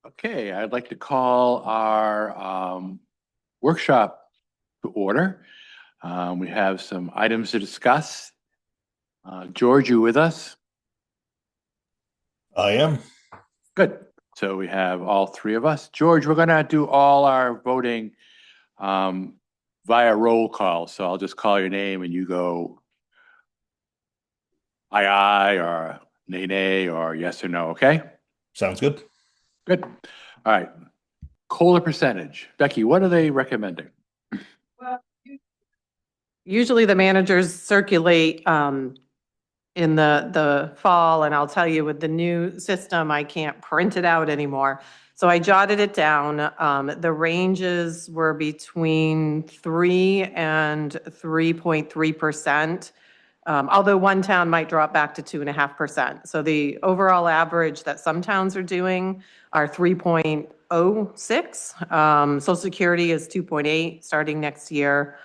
Okay, I'd like to call our workshop to order. We have some items to discuss. George, you with us? I am. Good. So we have all three of us. George, we're gonna do all our voting via roll call. So I'll just call your name and you go aye or nay or yes or no, okay? Sounds good. Good. All right. COLA percentage. Becky, what are they recommending? Usually the managers circulate in the fall, and I'll tell you with the new system, I can't print it out anymore. So I jotted it down. The ranges were between 3 and 3.3%. Although one town might drop back to 2.5%. So the overall average that some towns are doing are 3.06. Social Security is 2.8 starting next year.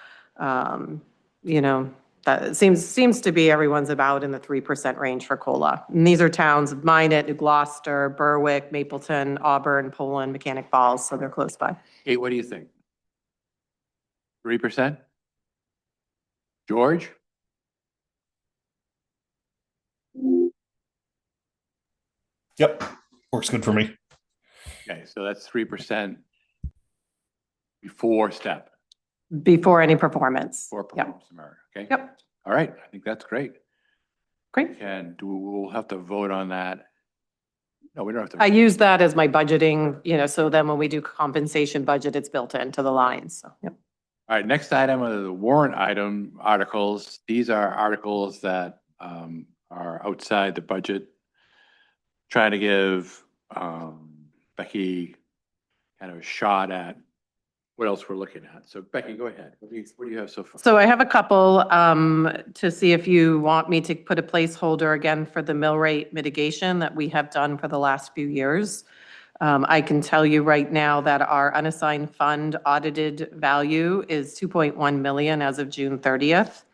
You know, that seems to be everyone's about in the 3% range for COLA. And these are towns, Minot, Gloucester, Berwick, Mapleton, Auburn, Poland, Mechanic Falls, so they're close by. Kate, what do you think? 3%? George? Yep. Works good for me. Okay, so that's 3% before step, Before any performance. for Yep. performance merit, okay? Yep. All right, I think that's great. Great. And we'll have to vote on that. No, we don't have to. I use that as my budgeting, so then when we do compensation budget, it's built into the lines. So, yep. All right, next item are the warrant articles. These are articles that are outside the budget. Trying to give Becky kind of a shot at what else we're looking at. So Becky, go ahead. What do you have so far? So I have a couple to see if you want me to put a placeholder again for the mill rate mitigation that we have done for the last few years. I can tell you right now that our unassigned fund audited value is 2.1 million as of June 30th.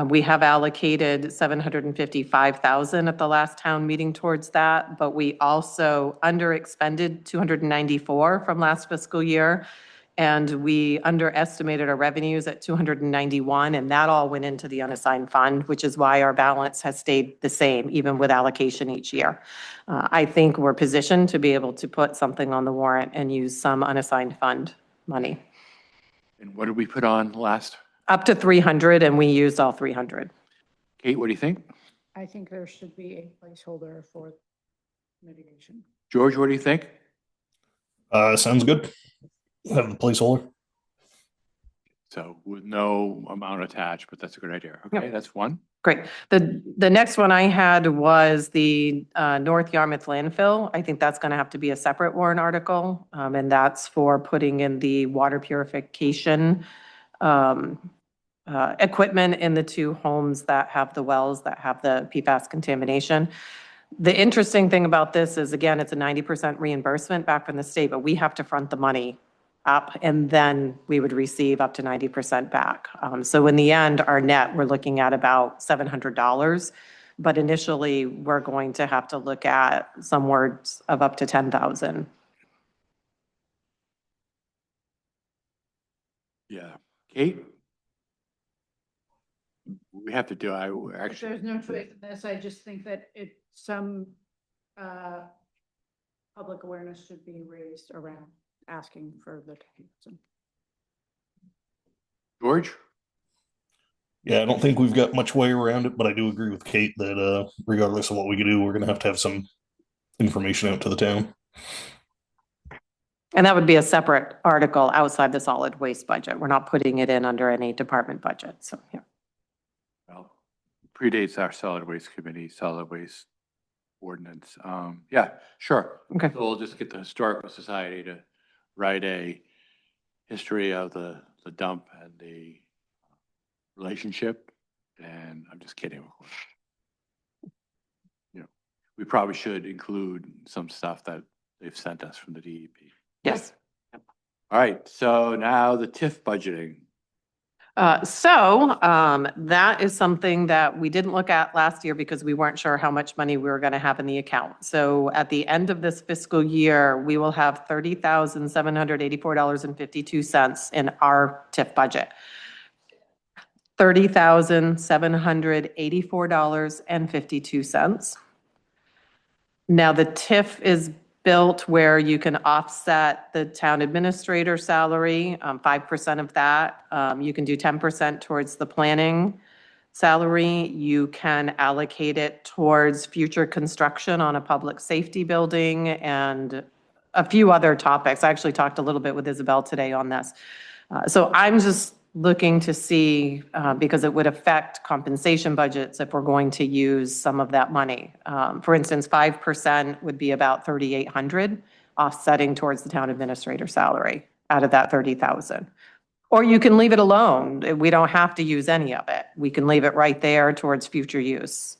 We have allocated 755,000 at the last town meeting towards that, but we also underexpended 294 from last fiscal year. And we underestimated our revenues at 291, and that all went into the unassigned fund, which is why our balance has stayed the same, even with allocation each year. I think we're positioned to be able to put something on the warrant and use some unassigned fund money. And what did we put on last? Up to 300, and we used all 300. Kate, what do you think? I think there should be a placeholder for mitigation. George, what do you think? Sounds good. Have the placeholder. So with no amount attached, but that's a good idea. Okay, Yep. that's one. Great. The next one I had was the North Yarmouth landfill. I think that's going to have to be a separate warrant article, and that's for putting in the water purification equipment in the two homes that have the wells that have the PFAS contamination. The interesting thing about this is, again, it's a 90% reimbursement back from the state, but we have to front the money up, and then we would receive up to 90% back. So in the end, our net, we're looking at about $700, but initially, we're going to have to look at some words of up to 10,000. Yeah. Kate? We have to do, If actually, there's no choice in this, I just think that some public awareness should be raised around asking for the 10,000. George? Yeah, I don't think we've got much way around it, but I do agree with Kate that regardless of what we can do, we're going to have some information out to the town. And that would be a separate article outside the solid waste budget. We're not putting it in under any department budget, so, yeah. Well, predates our solid waste committee, solid waste ordinance. Yeah, sure. Okay. So we'll just get the Historical Society to write a history of the dump and the relationship. And I'm just kidding, of course. We probably should include some stuff that they've sent us from the DEP. Yes. All right, so now the TIF budgeting. That is something that we didn't look at last year because we weren't sure how much money we were going to have in the account. So at the end of this fiscal year, we will have $30,784.52 in our TIF budget. $30,784.52. Now, the TIF is built where you can offset the town administrator salary, 5% of that. You can do 10% towards the planning salary. You can allocate it towards future construction on a public safety building and a few other topics. I actually talked a little bit with Isabel today on this. So I'm just looking to see, because it would affect compensation budgets if we're going to use some of that money. For instance, 5% would be about 3,800 offsetting towards the town administrator salary out of that 30,000. Or you can leave it alone. We don't have to use any of it. We can leave it right there towards future use.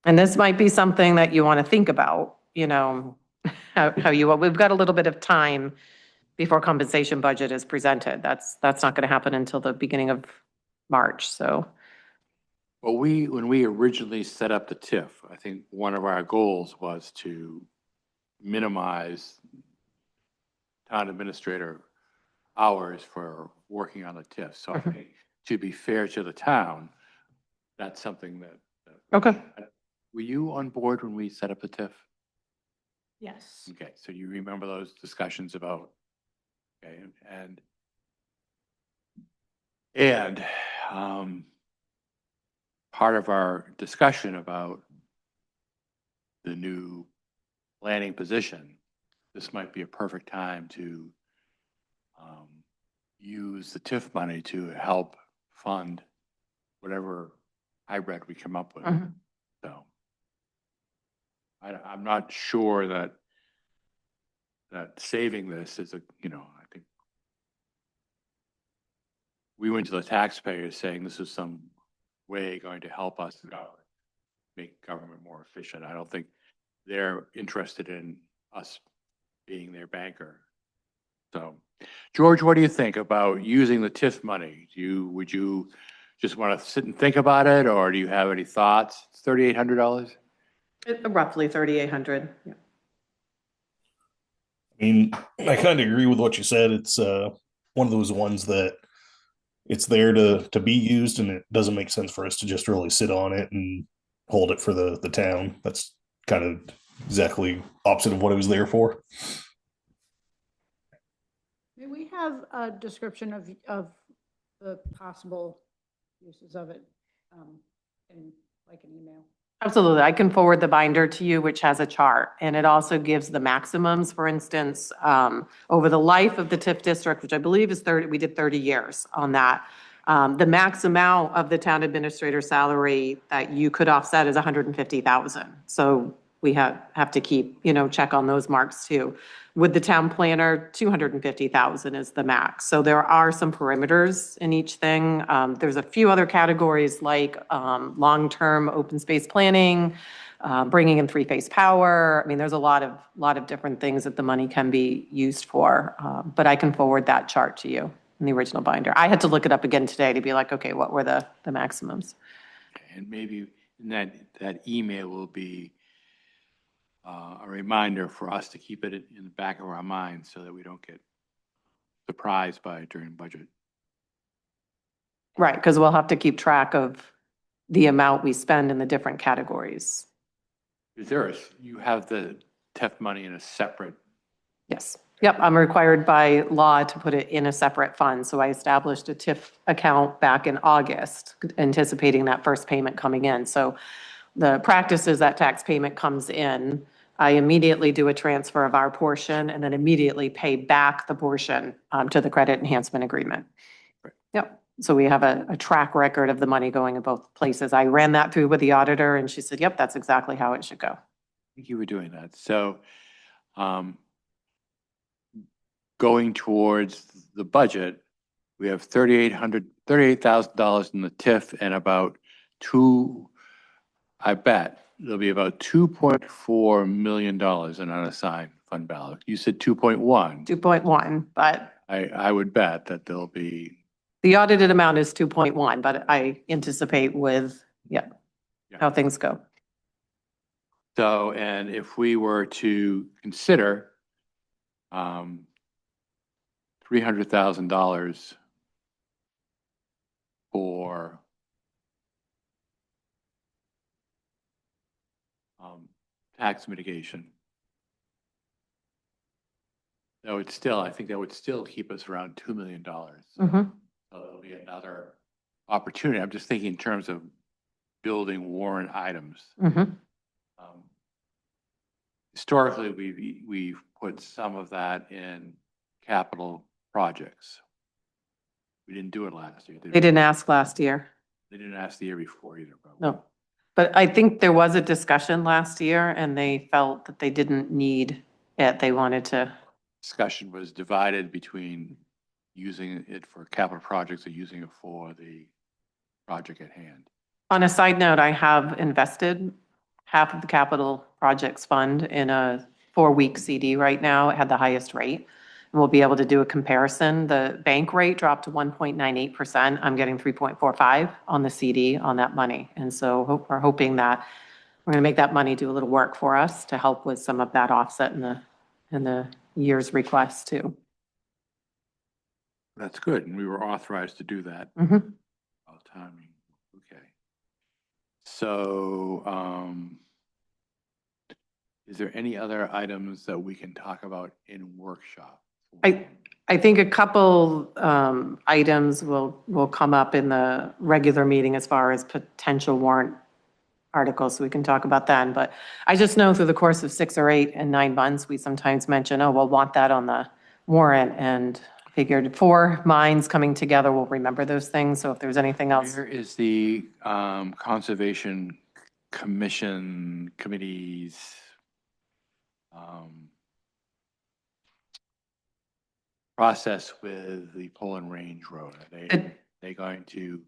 And this might be something that you want to think about, we've got a little bit of time before compensation budget is presented. That's not going to happen until the beginning of March, so. Well, when we originally set up the TIF, I think one of our goals was to minimize town administrator hours for working on the TIF. So I think to be fair to the town, that's something that. Okay. Were you on board when we set up the TIF? Yes. Okay, so you remember those discussions about, okay, and part of our discussion about the new planning position, this might be a perfect time to use the TIF money to help fund whatever hybrid we come up with. Mhm. So I'm not sure that saving this is I think we went to the taxpayers saying this is some way going to help us make government more efficient. I don't think they're interested in us being their banker. So, George, what do you think about using the TIF money? Would you just want to sit and think about it, or do you have any thoughts? It's $3,800. Roughly 3,800. Yeah. I mean, I kind of agree with what you said. It's one of those ones that it's there to be used, and it doesn't make sense for us to just really sit on it and hold it for the town. That's kind of exactly opposite of what it was there for. May we have a description of the possible uses of it in like an email? Absolutely. I can forward the binder to you, which has a chart, and it also gives the maximums. For instance, over the life of the TIF district, which I believe is 30, we did 30 years on that. The max amount of the town administrator salary that you could offset is 150,000. So we have to keep, check on those marks too. With the town planner, 250,000 is the max. So there are some perimeters in each thing. There's a few other categories like long-term open space planning, bringing in three-phase power. I mean, there's a lot of different things that the money can be used for. But I can forward that chart to you in the original binder. I had to look it up again today to be like, okay, what were the maximums? And maybe that email will be a reminder for us to keep it in the back of our minds so that we don't get surprised by it during budget. Right, because we'll have to keep track of the amount we spend in the different categories. You have the TIF money in a separate? Yes. Yep, I'm required by law to put it in a separate fund. So I established a TIF account back in August, anticipating that first payment coming in. So the practice is that tax payment comes in, I immediately do a transfer of our portion and then immediately pay back the portion to the credit enhancement agreement. Right. Yep. So we have a track record of the money going in both places. I ran that through with the auditor and she said, yep, that's exactly how it should go. I think you were doing that. So going towards the budget, we have $38,000 in the TIF and about I bet there'll be about $2.4 million in unassigned fund balance. You said 2.1. 2.1, but I would bet that there'll be The audited amount is 2.1, but I anticipate with, Yeah. how things go. So, and if we were to consider $300,000 for tax mitigation, that would still, I think that would still keep us around $2 million. Mhm. So it'll be another opportunity. I'm just thinking in terms of building warrant items. Mhm. Historically, we've put some of that in capital projects. We didn't do it last year. did They we? didn't ask last year. They didn't ask the year before either, probably. No. But I think there was a discussion last year and they felt that they didn't need it. They wanted to, Discussion was divided between using it for capital projects or using it for the project at hand. on a side note, I have invested half of the capital projects fund in a 4-week CD right now. It had the highest rate. And we'll be able to do a comparison. The bank rate dropped to 1.98%. I'm getting 3.45 on the CD on that money. And so we're hoping that we're going to make that money do a little work for us to help with some of that offset in the year's request too. That's good, and we were authorized to do that. Mhm. About timing, okay. So, is there any other items that we can talk about in workshop? I think a couple items will come up in the regular meeting as far as potential warrant articles, so we can talk about that. But I just know through the course of 6 or 8 and 9 months, we sometimes mention, oh, we'll want that on the warrant, and figured 4 minds coming together will remember those things. So if there's anything else. Where is the Conservation Commission committees? Process with the Poland Range Road? Are they going to?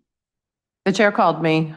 The chair called me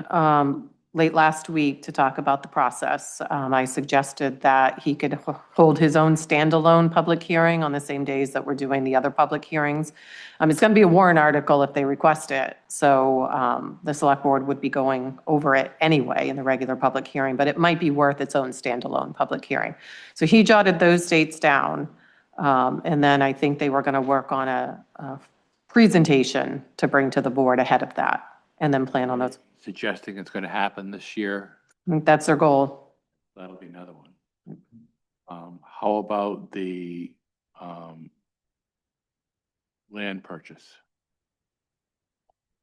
late last week to talk about the process. I suggested that he could hold his own standalone public hearing on the same days that we're doing the other public hearings. It's going to be a warrant article if they request it. So the select board would be going over it anyway in the regular public hearing, but it might be worth its own standalone public hearing. So he jotted those dates down. And then I think they were going to work on a presentation to bring to the board ahead of that, and then plan on those. Suggesting it's going to happen this year? I think that's their goal. That'll be another one. How about the land purchase?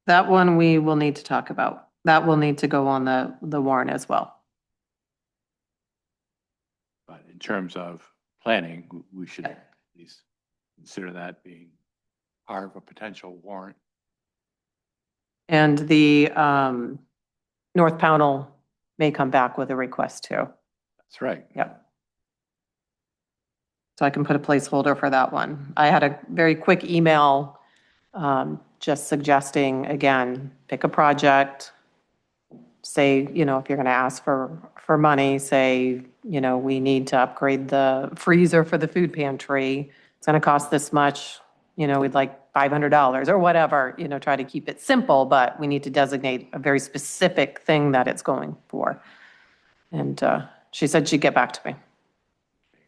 That one we will need to talk about. That will need to go on the warrant as well. But in terms of planning, we should at least consider that being part of a potential warrant. And the North Pownell may come back with a request too. That's right. Yep. So I can put a placeholder for that one. I had a very quick email just suggesting, again, pick a project. Say, if you're going to ask for money, say, we need to upgrade the freezer for the food pantry. It's going to cost this much. We'd like $500 or whatever, try to keep it simple, but we need to designate a very specific thing that it's going for. And she said she'd get back to me.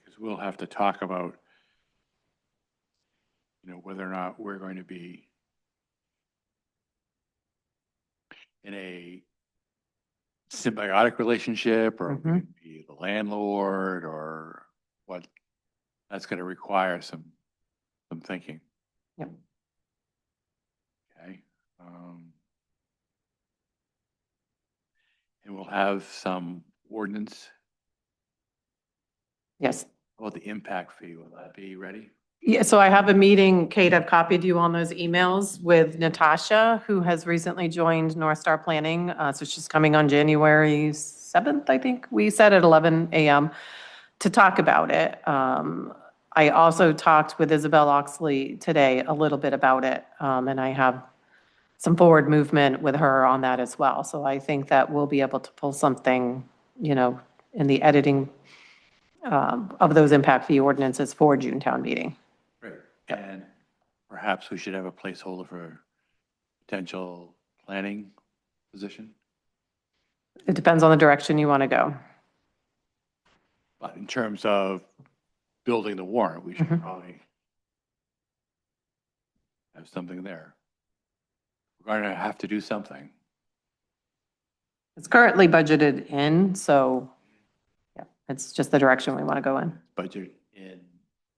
Because we'll have to talk about, whether or not we're going to be in a symbiotic relationship, or we can be the landlord, or what. That's going to require some thinking. Yep. Okay. And we'll have some ordinance Yes. about the impact fee. Will that be ready? Yeah, so I have a meeting, Kate, I've copied you on those emails with Natasha, who has recently joined North Star Planning. So she's coming on January 7th, I think we said, at 11 a.m. to talk about it. I also talked with Isabel Oxley today a little bit about it, and I have some forward movement with her on that as well. So I think that we'll be able to pull something, in the editing of those impact fee ordinances for June town meeting. Right. And perhaps we should have a placeholder for potential planning position. It depends on the direction you want to go. But in terms of building the warrant, we should Mhm. probably have something there. We're going to have to do something. It's currently budgeted in, so yeah, it's just the direction we want to go in. Budget in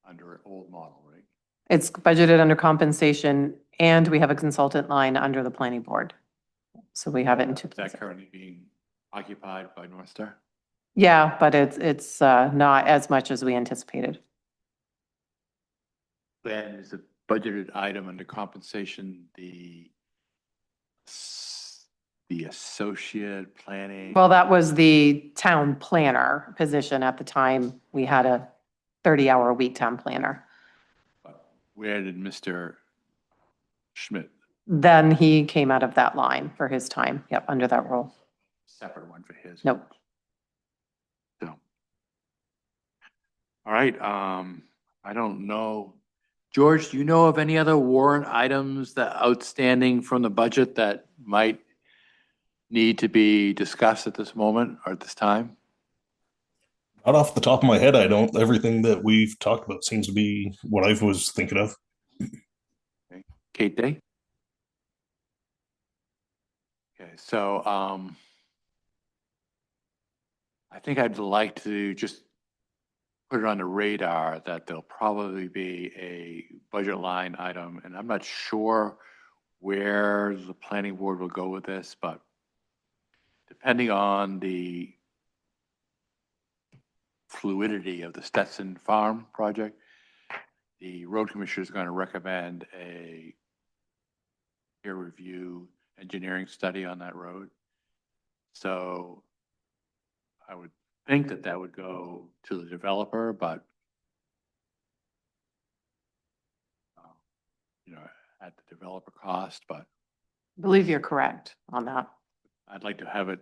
under an old model, right? It's budgeted under compensation and we have a consultant line under the planning board. So we have it in two Is that places. currently being occupied by North Star? Yeah, but it's not as much as we anticipated. Then is the budgeted item under compensation, the associate planning? Well, that was the town planner position at the time. We had a 30-hour-a-week town planner. Where did Mr. Schmidt, Then he came out of that line for his time. Yep, under that role. separate one for his? Nope. So. All right, I don't know. George, do you know of any other warrant items that outstanding from the budget that might need to be discussed at this moment or at this time? Not off the top of my head, I don't. Everything that we've talked about seems to be what I was thinking of. Kate Day? Okay, so, I think I'd like to just put it on the radar that there'll probably be a budget line item, and I'm not sure where the planning board will go with this, but depending on the fluidity of the Stetson Farm project, the road commissioner is going to recommend a peer review engineering study on that road. So I would think that that would go to the developer, but you know, at the developer cost, but I believe you're correct on that. I'd like to have it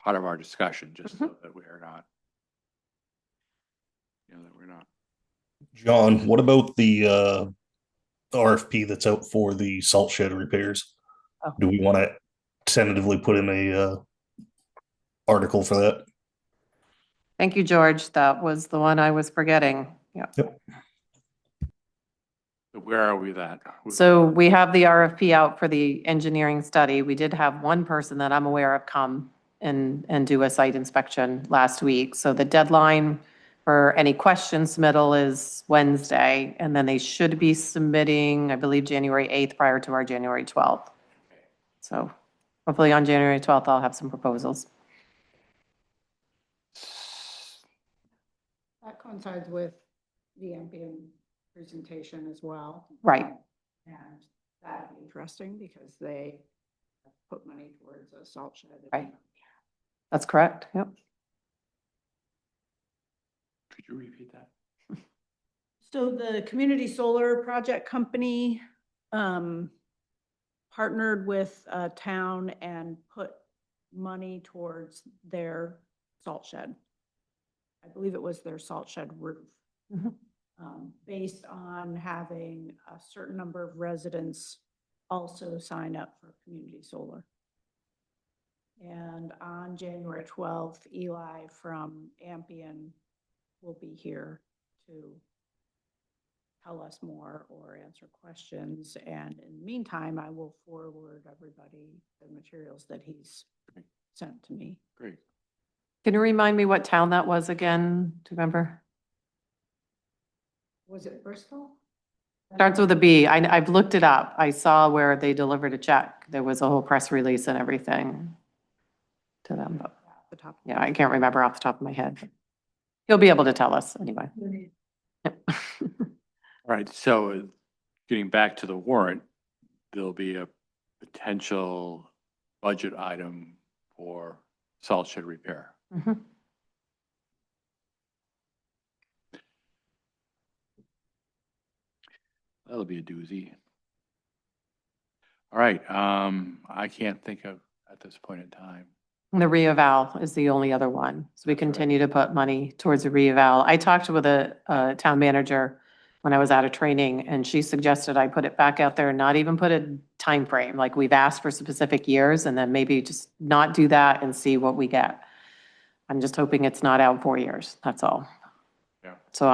part of our discussion, just so that we are not, that we're not. John, what about the RFP that's out for the salt shed repairs? Oh. Do we want to tentatively put in a article for that? Thank you, George. That was the one I was forgetting. Yeah. Where are we at? So we have the RFP out for the engineering study. We did have one person that I'm aware of come and do a site inspection last week. So the deadline for any question submittal is Wednesday, and then they should be submitting, I believe, January 8th prior to our January 12th. So hopefully on January 12th, I'll have some proposals. That coincides with the Ampian presentation as well. Right. And that'd be interesting because they have put money towards a salt shed. Right. That's correct. Yep. Could you repeat that? So the community solar project company partnered with a town and put money towards their salt shed. I believe it was their salt shed roof. Mhm. Based on having a certain number of residents also sign up for community solar. And on January 12th, Eli from Ampian will be here to tell us more or answer questions. And in the meantime, I will forward everybody the materials that he's sent to me. Great. Can you remind me what town that was again? Do you remember? Was it Bristol? Starts with a B. I've looked it up. I saw where they delivered a check. There was a whole press release and everything to them, but The top. yeah, I can't remember off the top of my head. He'll be able to tell us anyway. Yep. All right, so getting back to the warrant, there'll be a potential budget item for salt shed repair. Mhm. That'll be a doozy. All right, I can't think of at this point in time. The reeval is the only other one. So we That's right. continue to put money towards a reeval. I talked with a town manager when I was out of training, and she suggested I put it back out there and not even put a time frame. Like we've asked for specific years and then maybe just not do that and see what we get. I'm just hoping it's not out 4 years, that's all. Yeah. So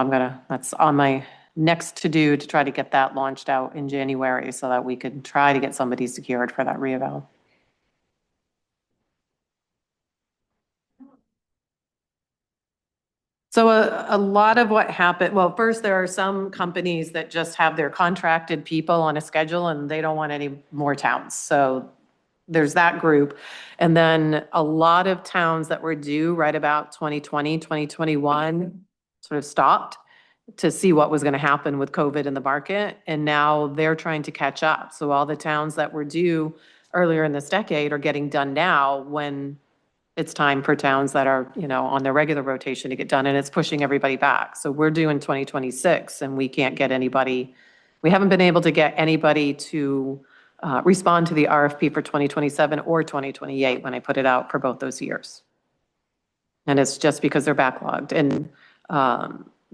that's on my next to-do to try to get that launched out in January so that we could try to get somebody secured for that reeval. So a lot of what happened, well, first, there are some companies that just have their contracted people on a schedule and they don't want any more towns. So there's that group. And then a lot of towns that were due right about 2020, 2021 sort of stopped to see what was going to happen with COVID in the market. And now they're trying to catch up. So all the towns that were due earlier in this decade are getting done now when it's time for towns that are, on their regular rotation to get done, and it's pushing everybody back. So we're due in 2026 and we can't get anybody, we haven't been able to get anybody to respond to the RFP for 2027 or 2028 when I put it out for both those years. And it's just because they're backlogged. And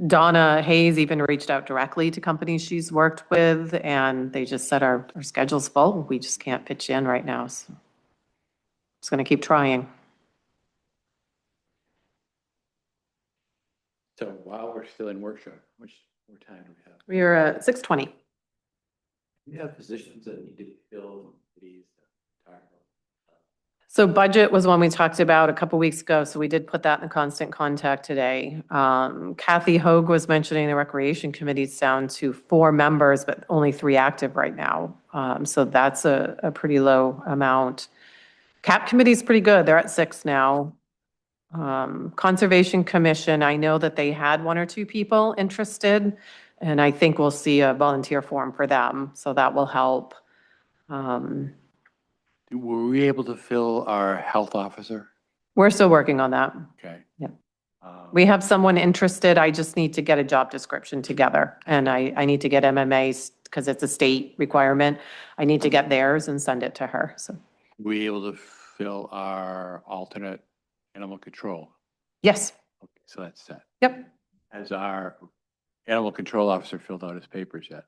Donna Hayes even reached out directly to companies she's worked with, and they just said our schedule's full. We just can't pitch in right now. So just going to keep trying. So while we're still in workshop, which more time do we have? We are at 6:20. We have positions that need to be filled, these. So budget was one we talked about a couple weeks ago, so we did put that in constant contact today. Kathy Hogue was mentioning the Recreation Committee's down to 4 members, but only 3 active right now. So that's a pretty low amount. CAP Committee's pretty good. They're at 6 now. Conservation Commission, I know that they had 1 or 2 people interested, and I think we'll see a volunteer form for them, so that will help. Were we able to fill our health officer? We're still working on that. Okay. Yep. We have someone interested. I just need to get a job description together, and I need to get MMA's because it's a state requirement. I need to get theirs and send it to her, so. Were we able to fill our alternate animal control? Yes. Okay, so that's set. Yep. Has our animal control officer filled out his papers yet?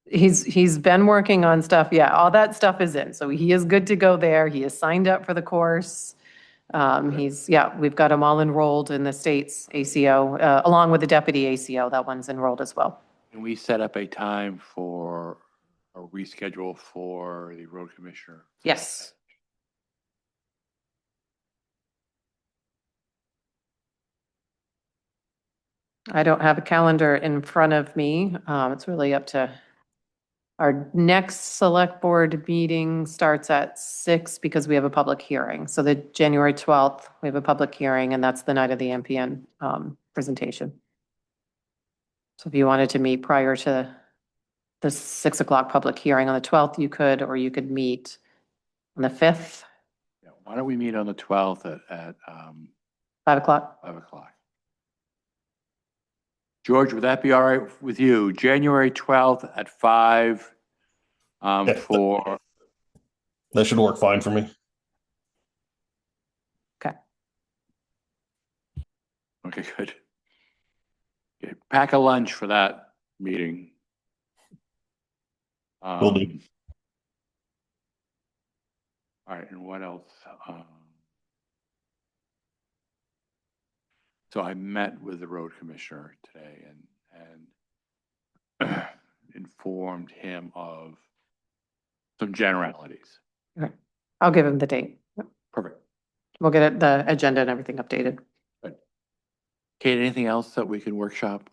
He's been working on stuff. Yeah, all that stuff is in. So he is good to go there. He is signed up for the course. We've got him all enrolled in the state's ACO, along with the deputy ACO. That one's enrolled as well. Can we set up a time for a reschedule for the road commissioner? Yes. I don't have a calendar in front of me. It's really up to our next select board meeting starts at 6 because we have a public hearing. So the January 12th, we have a public hearing, and that's the night of the MPN presentation. So if you wanted to meet prior to the 6 o'clock public hearing on the 12th, you could, or you could meet on the 5th, Yeah, why don't we meet on the 12th at 5 o'clock? 5 o'clock? George, would that be all right with you? January 12th at 5 Yeah. for, That should work fine for me. okay, good. Okay, pack a lunch for that meeting. Will do. All right, and what else? So I met with the road commissioner today and informed him of some generalities. Okay. I'll give him the date. Perfect. We'll get the agenda and everything updated. Kate, anything else that we can workshop?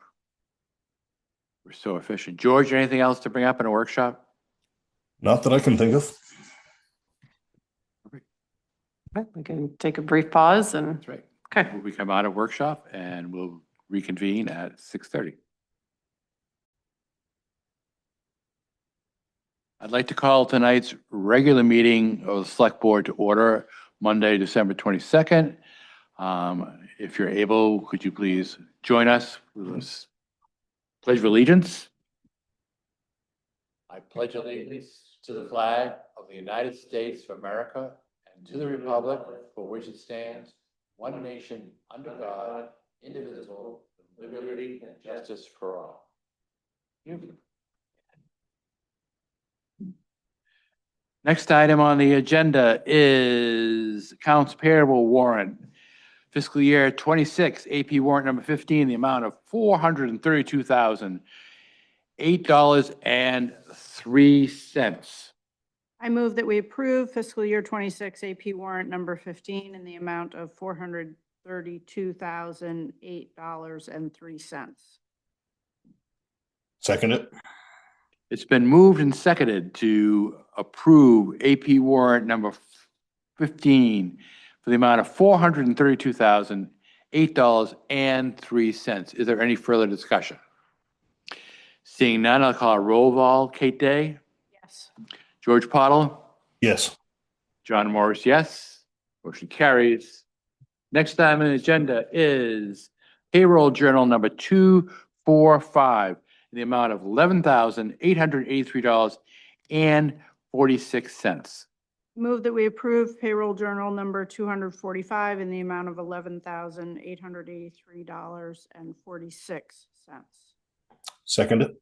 We're so efficient. George, anything else to bring up in a workshop? Not that I can think of. Okay, we can take a brief pause and, That's right. okay. We come out of workshop and we'll reconvene at 6:30. I'd like to call tonight's regular meeting of the Select Board to order, Monday, December 22nd. If you're able, could you please join us with this Pledge of Allegiance? I pledge allegiance to the flag of the United States of America and to the republic for which it stands, one nation, under God, indivisible, with liberty and justice for all. Next item on the agenda is accounts payable warrant. Fiscal year 26, AP warrant number 15, the amount of $432,008.03. I move that we approve fiscal year 26 AP warrant number 15 in the amount of $432,008.03. Second it. It's been moved and seconded to approve AP warrant number 15 for the amount of $432,008.03. Is there any further discussion? Seeing none, I'll call a roll call. Kate Day, Yes. George Pottle, Yes. John Morris, yes. Motion carries. Next item on the agenda is payroll journal number 245 in the amount of $11,883.46. Move that we approve payroll journal number 245 in the amount of $11,883.46. Second it.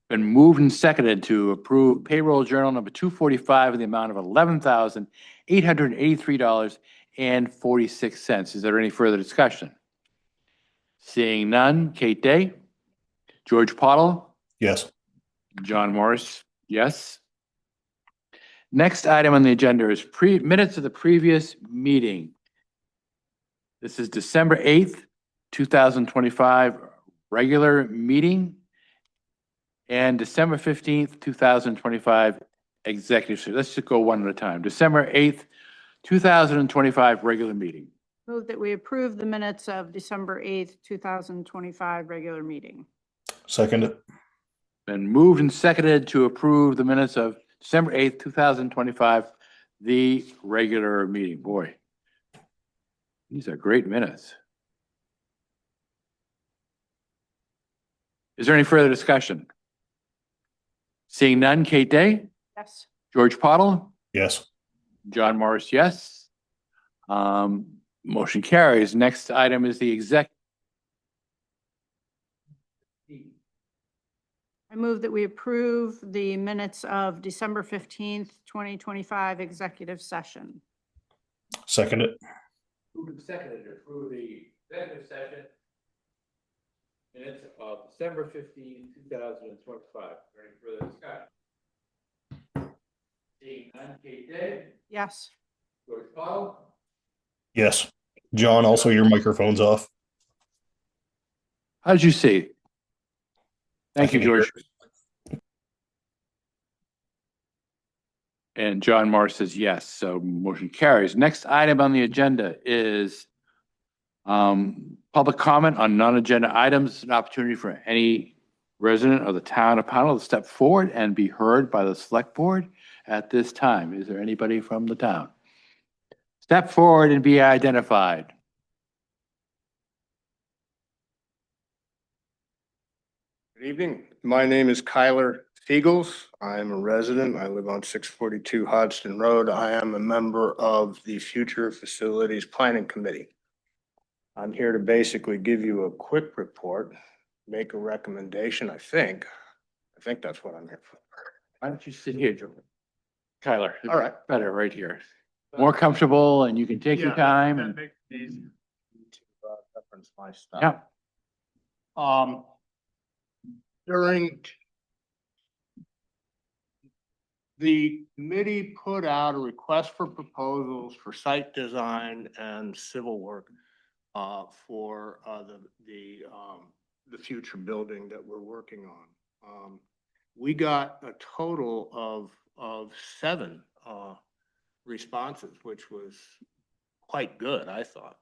Been moved and seconded to approve payroll journal number 245 in the amount of $11,883.46. Is there any further discussion? Seeing none, Kate Day, George Pottle, Yes. John Morris, yes. Next item on the agenda is minutes of the previous meeting. This is December 8th, 2025, regular meeting, and December 15th, 2025, executive session. Let's just go one at a time. December 8th, 2025, regular meeting. Move that we approve the minutes of December 8th, 2025 regular meeting. Second it. Been moved and seconded to approve the minutes of December 8th, 2025, the regular meeting. Boy, these are great minutes. Is there any further discussion? Seeing none, Kate Day, Yes. George Pottle, Yes. John Morris, yes. Motion carries. Next item is the exec. I move that we approve the minutes of December 15th, 2025 executive session. Second it. Moved and seconded to approve the executive session minutes of December 15, 2025. Any further discussion? Seeing none, Kate Day, Yes. George Pottle, Yes. John, also your microphone's off. how did you see? Thank you, George. And John Morris says yes, so motion carries. Next item on the agenda is public comment on non-agenda items. An opportunity for any resident of the town of Pownell to step forward and be heard by the select board at this time. Is there anybody from the town? Step forward and be identified. Good evening. My name is Kyler Siegels. I'm a resident. I live on 642 Hodgson Road. I am a member of the Future Facilities Planning Committee. I'm here to basically give you a quick report, make a recommendation, I think. I think that's what I'm here for. Why don't you sit here, George? Kyler? All right. Better right here. More comfortable and you can take your time and, To reference my stuff. yeah. During the committee put out a request for proposals for site design and civil work for the future building that we're working on. We got a total of 7 responses, which was quite good, I thought.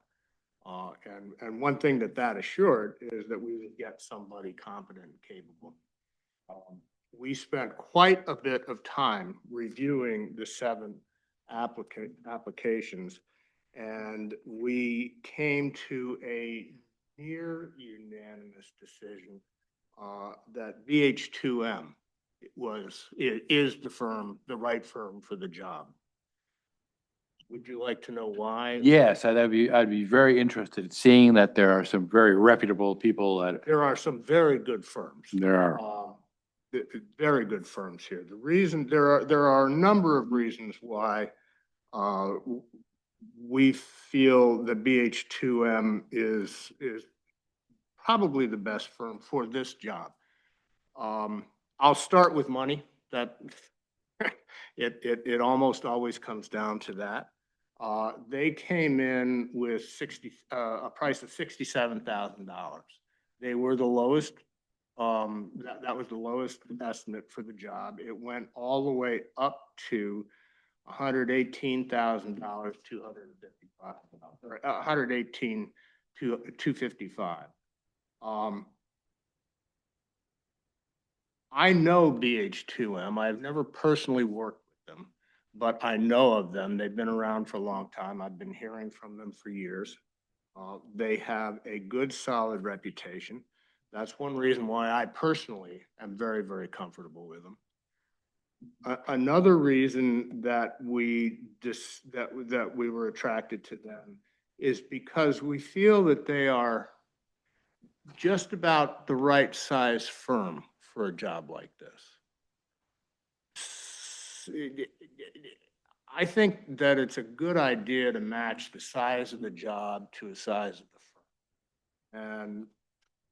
And one thing that assured is that we would get somebody competent and capable. We spent quite a bit of time reviewing the 7 applications, and we came to a near unanimous decision that BH2M is the right firm for the job. Would you like to know why? Yes, I'd be very interested, seeing that there are some very reputable people that There are some very good firms. there are. very good firms here. The reason, there are a number of reasons why we feel that BH2M is probably the best firm for this job. I'll start with money. That it almost always comes down to that. They came in with a price of $67,000. They were the lowest. That was the lowest estimate for the job. It went all the way up to $118,255, or $118,255. I know BH2M. I've never personally worked with them, but I know of them. They've been around for a long time. I've been hearing from them for years. They have a good, solid reputation. That's one reason why I personally am very, very comfortable with them. Another reason that we were attracted to them is because we feel that they are just about the right size firm for a job like this. I think that it's a good idea to match the size of the job to the size of the firm. And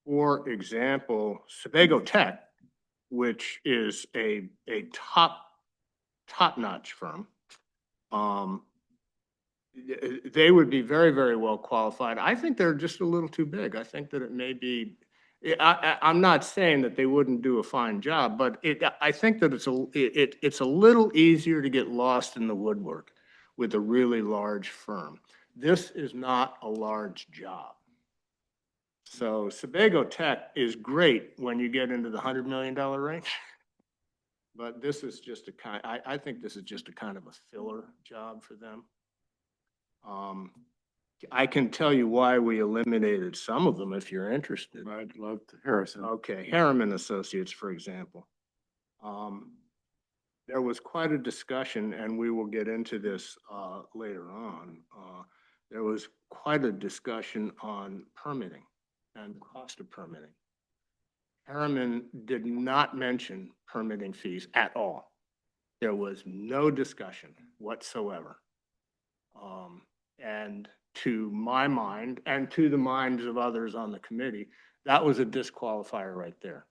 for example, Sebago Tech, which is a top-notch firm, they would be very, very well qualified. I think they're just a little too big. I think that it may be, I'm not saying that they wouldn't do a fine job, but I think that it's a little easier to get lost in the woodwork with a really large firm. This is not a large job. So Sebago Tech is great when you get into the $100 million range. But this is just I think this is just a kind of a filler job for them. I can tell you why we eliminated some of them if you're interested. I'd love to hear some. Okay, Harriman Associates, for example. There was quite a discussion, and we will get into this later on. There was quite a discussion on permitting and cost of permitting. Harriman did not mention permitting fees at all. There was no discussion whatsoever. And to my mind, and to the minds of others on the committee, that was a disqualifier right there.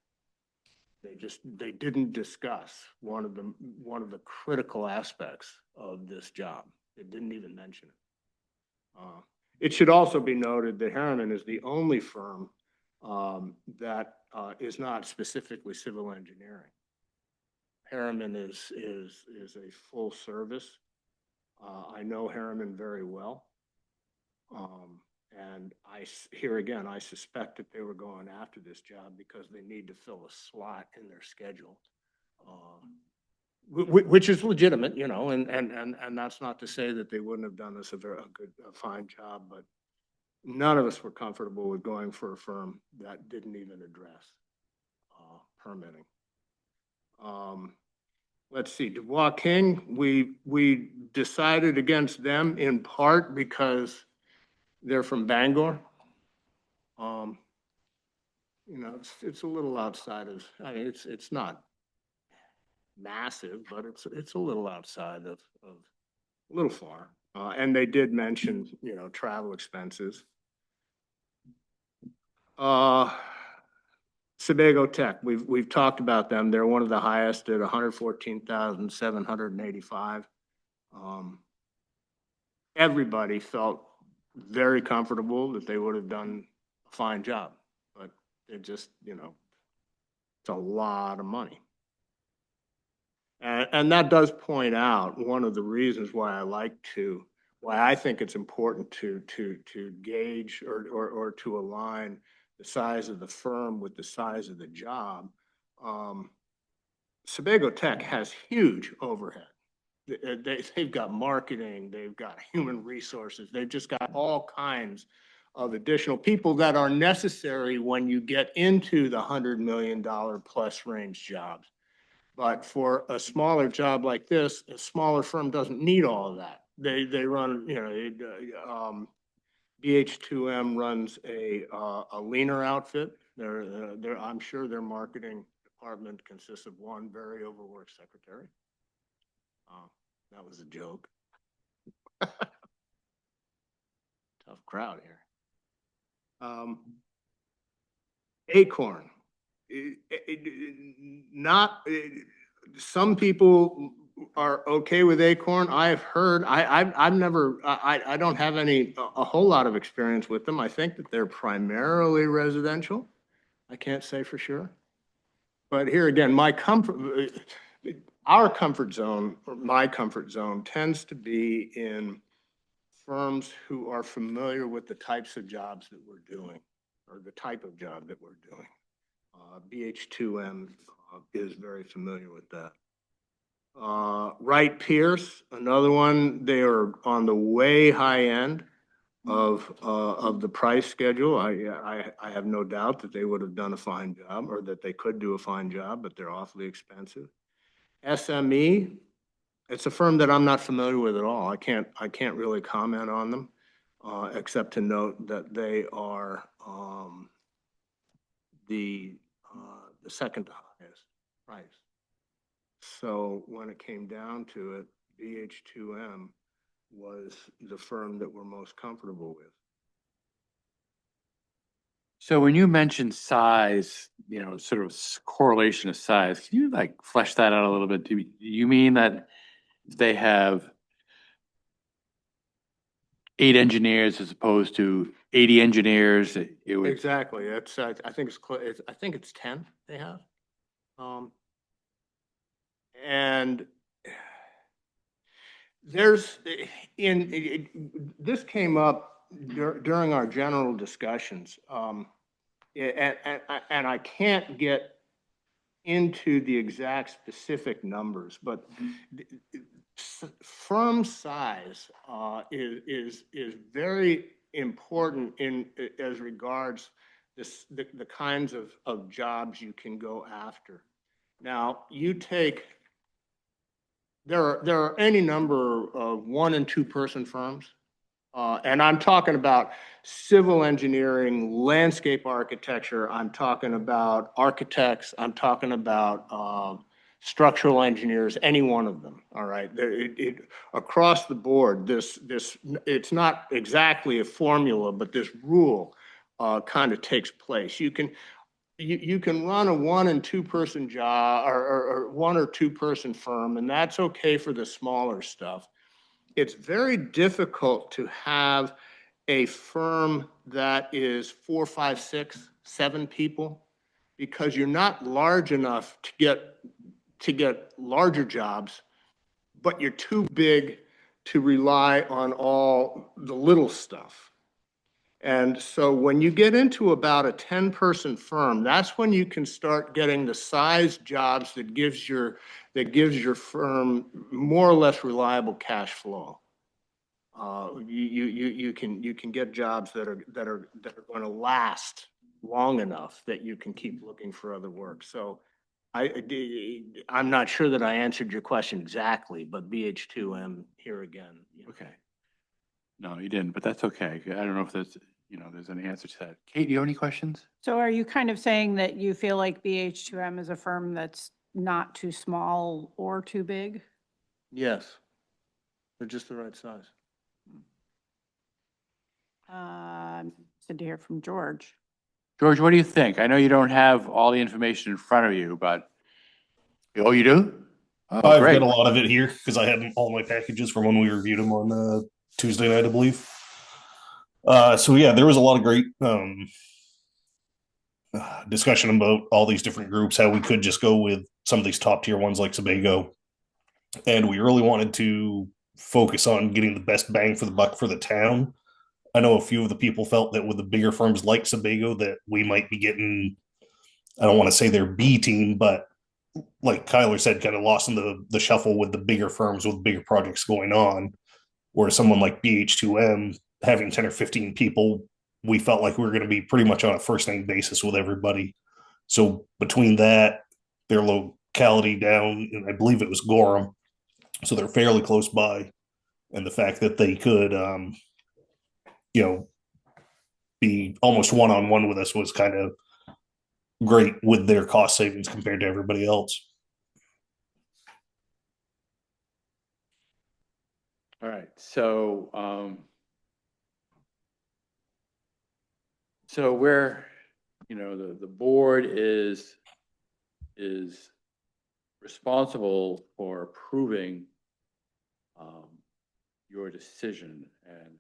They didn't discuss one of the critical aspects of this job. They didn't even mention it. It should also be noted that Harriman is the only firm that is not specifically civil engineering. Harriman is a full service. I know Harriman very well. And here again, I suspect that they were going after this job because they need to fill a slot in their schedule, which is legitimate, you know, and that's not to say that they wouldn't have done this a fine job, but none of us were comfortable with going for a firm that didn't even address permitting. Let's see, Dubois King, we decided against them in part because they're from Bangor. You know, it's a little outside of, I mean, it's not massive, but it's a little outside of a little far. And they did mention, you know, travel expenses. Sebago Tech, we've talked about them. They're one of the highest at 114,785. Everybody felt very comfortable that they would have done a fine job, but it just, you know, it's a lot of money. And that does point out one of the reasons why I think it's important to gauge or to align the size of the firm with the size of the job. Sebago Tech has huge overhead. They've got marketing, they've got human resources, they've just got all kinds of additional people that are necessary when you get into the $100 million plus range jobs. But for a smaller job like this, a smaller firm doesn't need all of that. They run, you know, BH2M runs a leaner outfit. I'm sure their marketing department consists of one very overworked secretary. That was a joke. Tough crowd here. Acorn. Some people are okay with Acorn. I've heard, I've never, I don't have a whole lot of experience with them. I think that they're primarily residential. I can't say for sure. But here again, our comfort zone, or my comfort zone, tends to be in firms who are familiar with the types of jobs that we're doing, or the type of job that we're doing. BH2M is very familiar with that. Wright Pierce, another one, they are on the way high end of the price schedule. I have no doubt that they would have done a fine job, or that they could do a fine job, but they're awfully expensive. SME, it's a firm that I'm not familiar with at all. I can't really comment on them, except to note that they are the second highest price. So when it came down to it, BH2M was the firm that we're most comfortable with. So when you mention size, sort of correlation of size, can you like flesh that out a little bit? Do you mean that they have 8 engineers as opposed to 80 engineers? It would, Exactly. It's I think it's 10 they have. And there's this came up during our general discussions. And I can't get into the exact specific numbers, but firm size is very important as regards the kinds of jobs you can go after. Now, there are any number of 1- and 2-person firms. And I'm talking about civil engineering, landscape architecture. I'm talking about architects. I'm talking about structural engineers, any one of them. All right. Across the board, it's not exactly a formula, but this rule kind of takes place. You can run a 1- and 2-person job, or 1- or 2-person firm, and that's okay for the smaller stuff. It's very difficult to have a firm that is 4, 5, 6, 7 people, because you're not large enough to get larger jobs, but you're too big to rely on all the little stuff. And so when you get into about a 10-person firm, that's when you can start getting the size jobs that gives your firm more or less reliable cash flow. You can get jobs that are going to last long enough that you can keep looking for other work. So I'm not sure that I answered your question exactly, but BH2M here again. okay. No, you didn't, but that's okay. I don't know if there's any answer to that. Kate, do you have any questions? So are you kind of saying that you feel like BH2M is a firm that's not too small or too big? Yes, they're just the right size. Good to hear from George. George, what do you think? I know you don't have all the information in front of you, but, oh, you do? Oh, I've great. got a lot of it here because I had all my packages from when we reviewed them on Tuesday night, I believe. So yeah, there was a lot of great discussion about all these different groups, how we could just go with some of these top tier ones like Sebago. And we really wanted to focus on getting the best bang for the buck for the town. I know a few of the people felt that with the bigger firms like Sebago that we might be getting, I don't want to say their B team, but like Kyler said, kind of lost in the shuffle with the bigger firms with bigger projects going on. Whereas someone like BH2M having 10 or 15 people, we felt like we were going to be pretty much on a first name basis with everybody. So between that, their locality down, and I believe it was Gorham, so they're fairly close by, and the fact that they could, be almost one-on-one with us was kind of great with their cost savings compared to everybody else. All right, so, so we're, the board is responsible for approving, your decision, and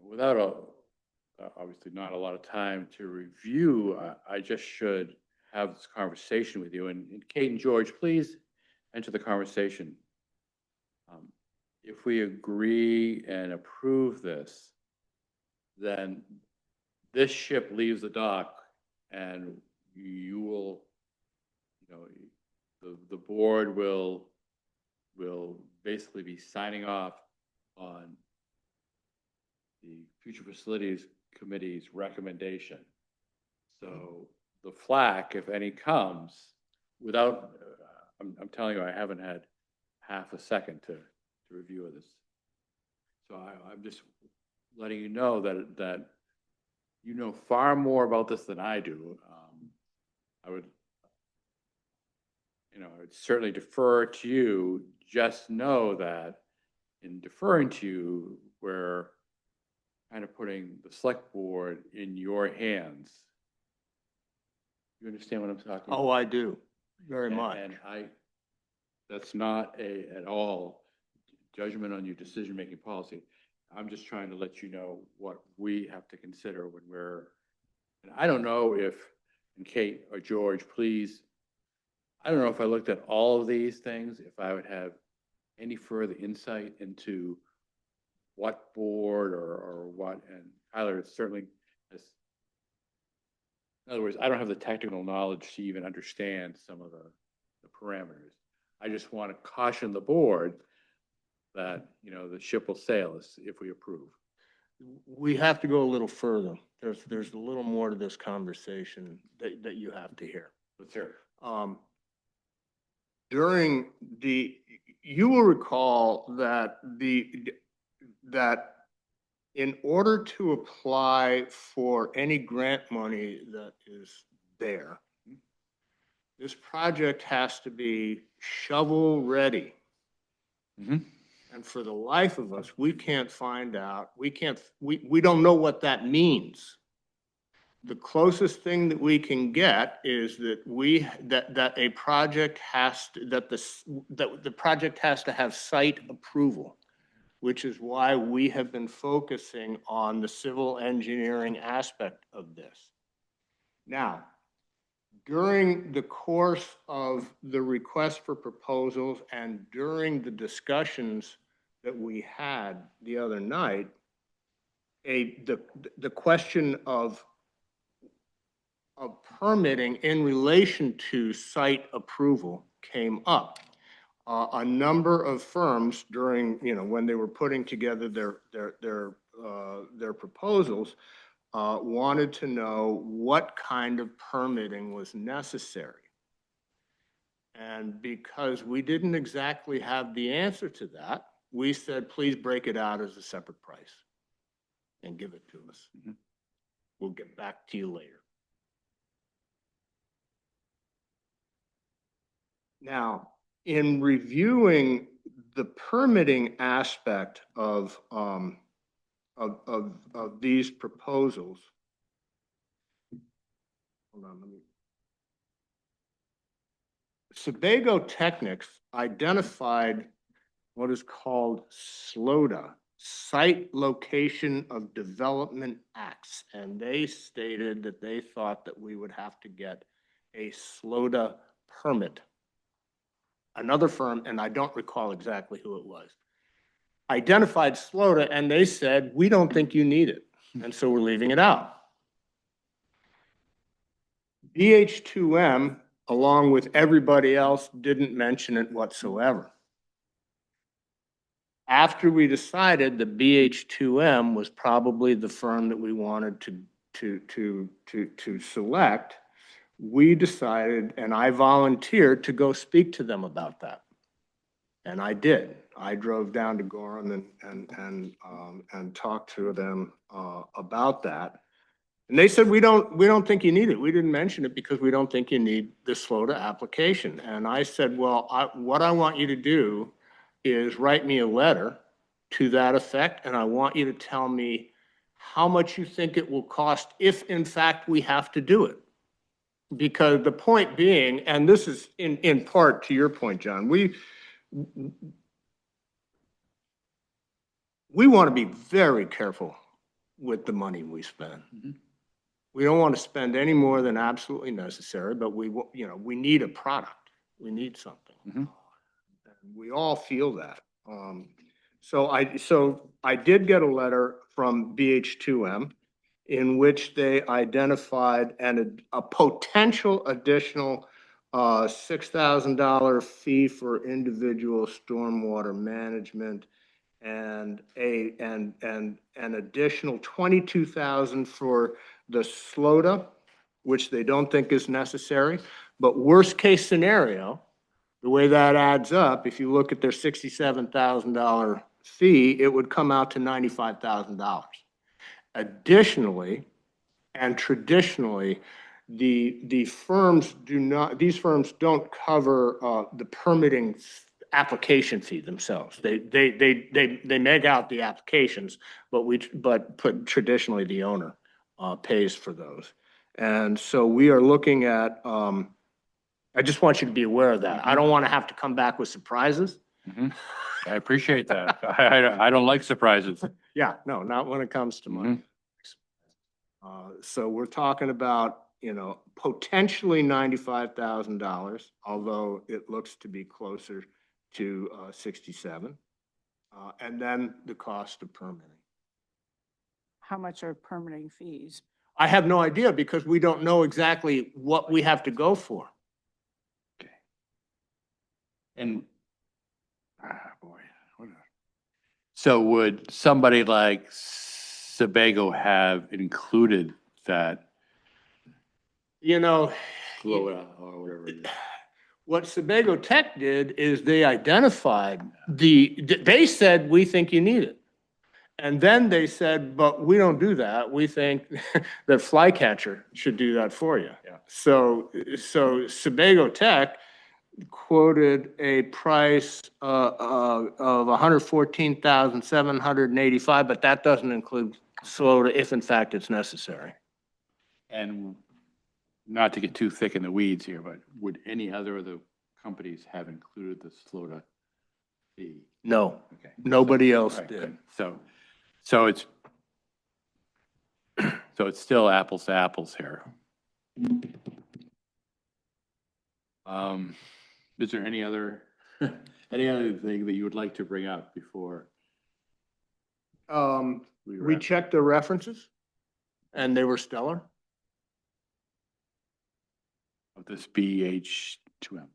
without obviously not a lot of time to review, I just should have this conversation with you, and Kate and George, please enter the conversation. If we agree and approve this, then this ship leaves the dock, and you will, the board will basically be signing off on the Future Facilities Committee's recommendation. So the flack, if any, comes without, I'm telling you, I haven't had half a second to review of this. So I'm just letting you know that you know far more about this than I do. I would certainly defer to you. Just know that in deferring to you, we're kind of putting the select board in your hands. You understand what I'm talking about? Oh, I do, very much. And that's not at all judgment on your decision-making policy. I'm just trying to let you know what we have to consider when and I don't know if, and Kate or George, please, I don't know if I looked at all of these things, if I would have any further insight into what board or what, and Tyler certainly has, in other words, I don't have the technical knowledge to even understand some of the parameters. I just want to caution the board that, the ship will sail if we approve. We have to go a little further. There's a little more to this conversation that you have to hear. Let's hear it. You will recall that that in order to apply for any grant money that is there, this project has to be shovel ready. Mm-hmm. And for the life of us, we can't find out, we don't know what that means. The closest thing that we can get is that a project that the project has to have site approval, which is why we have been focusing on the civil engineering aspect of this. Now, during the course of the request for proposals and during the discussions that we had the other night, the question of permitting in relation to site approval came up. A number of firms during, when they were putting together their proposals, wanted to know what kind of permitting was necessary. And because we didn't exactly have the answer to that, we said, please break it out as a separate price and give it to us. Mm-hmm. We'll get back to you later. Now, in reviewing the permitting aspect of these proposals, hold on, Sebago Technics identified what is called SLODA, Site Location of Development Acts, and they stated that they thought that we would have to get a SLODA permit. Another firm, and I don't recall exactly who it was, identified SLODA, and they said, we don't think you need it, and so we're leaving it out. BH2M, along with everybody else, didn't mention it whatsoever. After we decided that BH2M was probably the firm that we wanted to select, we decided, and I volunteered to go speak to them about that. And I did. I drove down to Gorham and talked to them about that. And they said, we don't think you need it. We didn't mention it because we don't think you need the SLOTA application. And I said, well, what I want you to do is write me a letter to that effect, and I want you to tell me how much you think it will cost if in fact we have to do it. Because the point being, and this is in part to your point, John, we want to be very careful with the money we spend. Mhm. We don't want to spend any more than absolutely necessary, but we need a product. We need something. Mhm. And we all feel that. So I did get a letter from BH2M in which they identified a potential additional $6,000 fee for individual stormwater management and an additional 22,000 for the SLOTA, which they don't think is necessary. But worst case scenario, the way that adds up, if you look at their $67,000 fee, it would come out to $95,000. Additionally, and traditionally, these firms don't cover the permitting application fee themselves. They make out the applications, but traditionally the owner pays for those. And so we are looking at, I just want you to be aware of that. I don't want to have to come back with surprises. Mhm. I appreciate that. I don't like surprises. Yeah, no, not when it comes to money. So we're talking about, potentially $95,000, although it looks to be closer to 67. And then the cost of permitting. How much are permitting fees? I have no idea because we don't know exactly what we have to go for. And, boy. So would somebody like Sebago have included that SLOTA or whatever it is? What Sebago Tech did is they identified they said, we think you need it. And then they said, but we don't do that. We think that Flycatcher should do that for you. Yeah. So Sebago Tech quoted a price of $114,785, but that doesn't include SLOTA if in fact it's necessary. And not to get too thick in the weeds here, but would any other of the companies have included the SLOTA fee? No, Okay. nobody else Right, did. good. So it's still apples to apples here. Is there any other thing that you would like to bring up before We wrap? checked the references and they were stellar. Of this BH2M?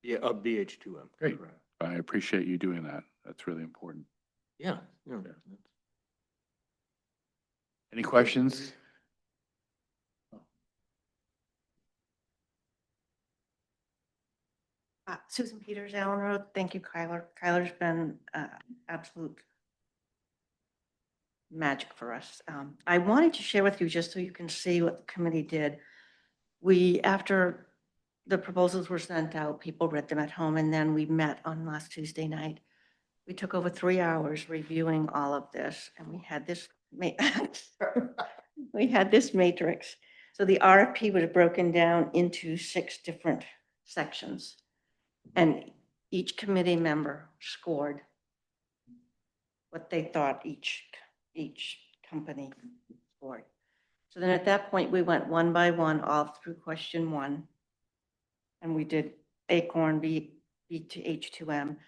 Yeah, of BH2M. Great. I appreciate you doing that. That's really important. Yeah. Any questions? Susan Peters, Allen Road. Thank you, Kyler. Kyler's been absolute magic for us. I wanted to share with you, just so you can see what the committee did. After the proposals were sent out, people read them at home, and then we met on last Tuesday night. We took over 3 hours reviewing all of this, and we had this matrix. So the RFP was broken down into 6 different sections. And each committee member scored what they thought each company scored. So then at that point, we went one by one, all through question 1. And we did Acorn, B to H2M.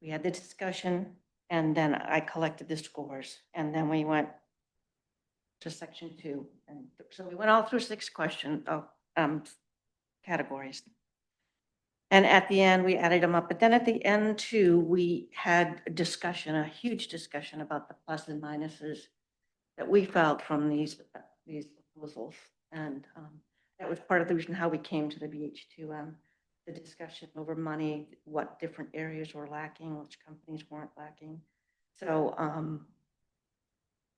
We had the discussion, and then I collected the scores. And then we went to section 2. And so we went all through 6 categories. And at the end, we added them up. But then at the end, too, we had a discussion, a huge discussion about the plus and minuses that we felt from these proposals. And that was part of the reason how we came to the BH2M, the discussion over money, what different areas were lacking, which companies weren't lacking. So,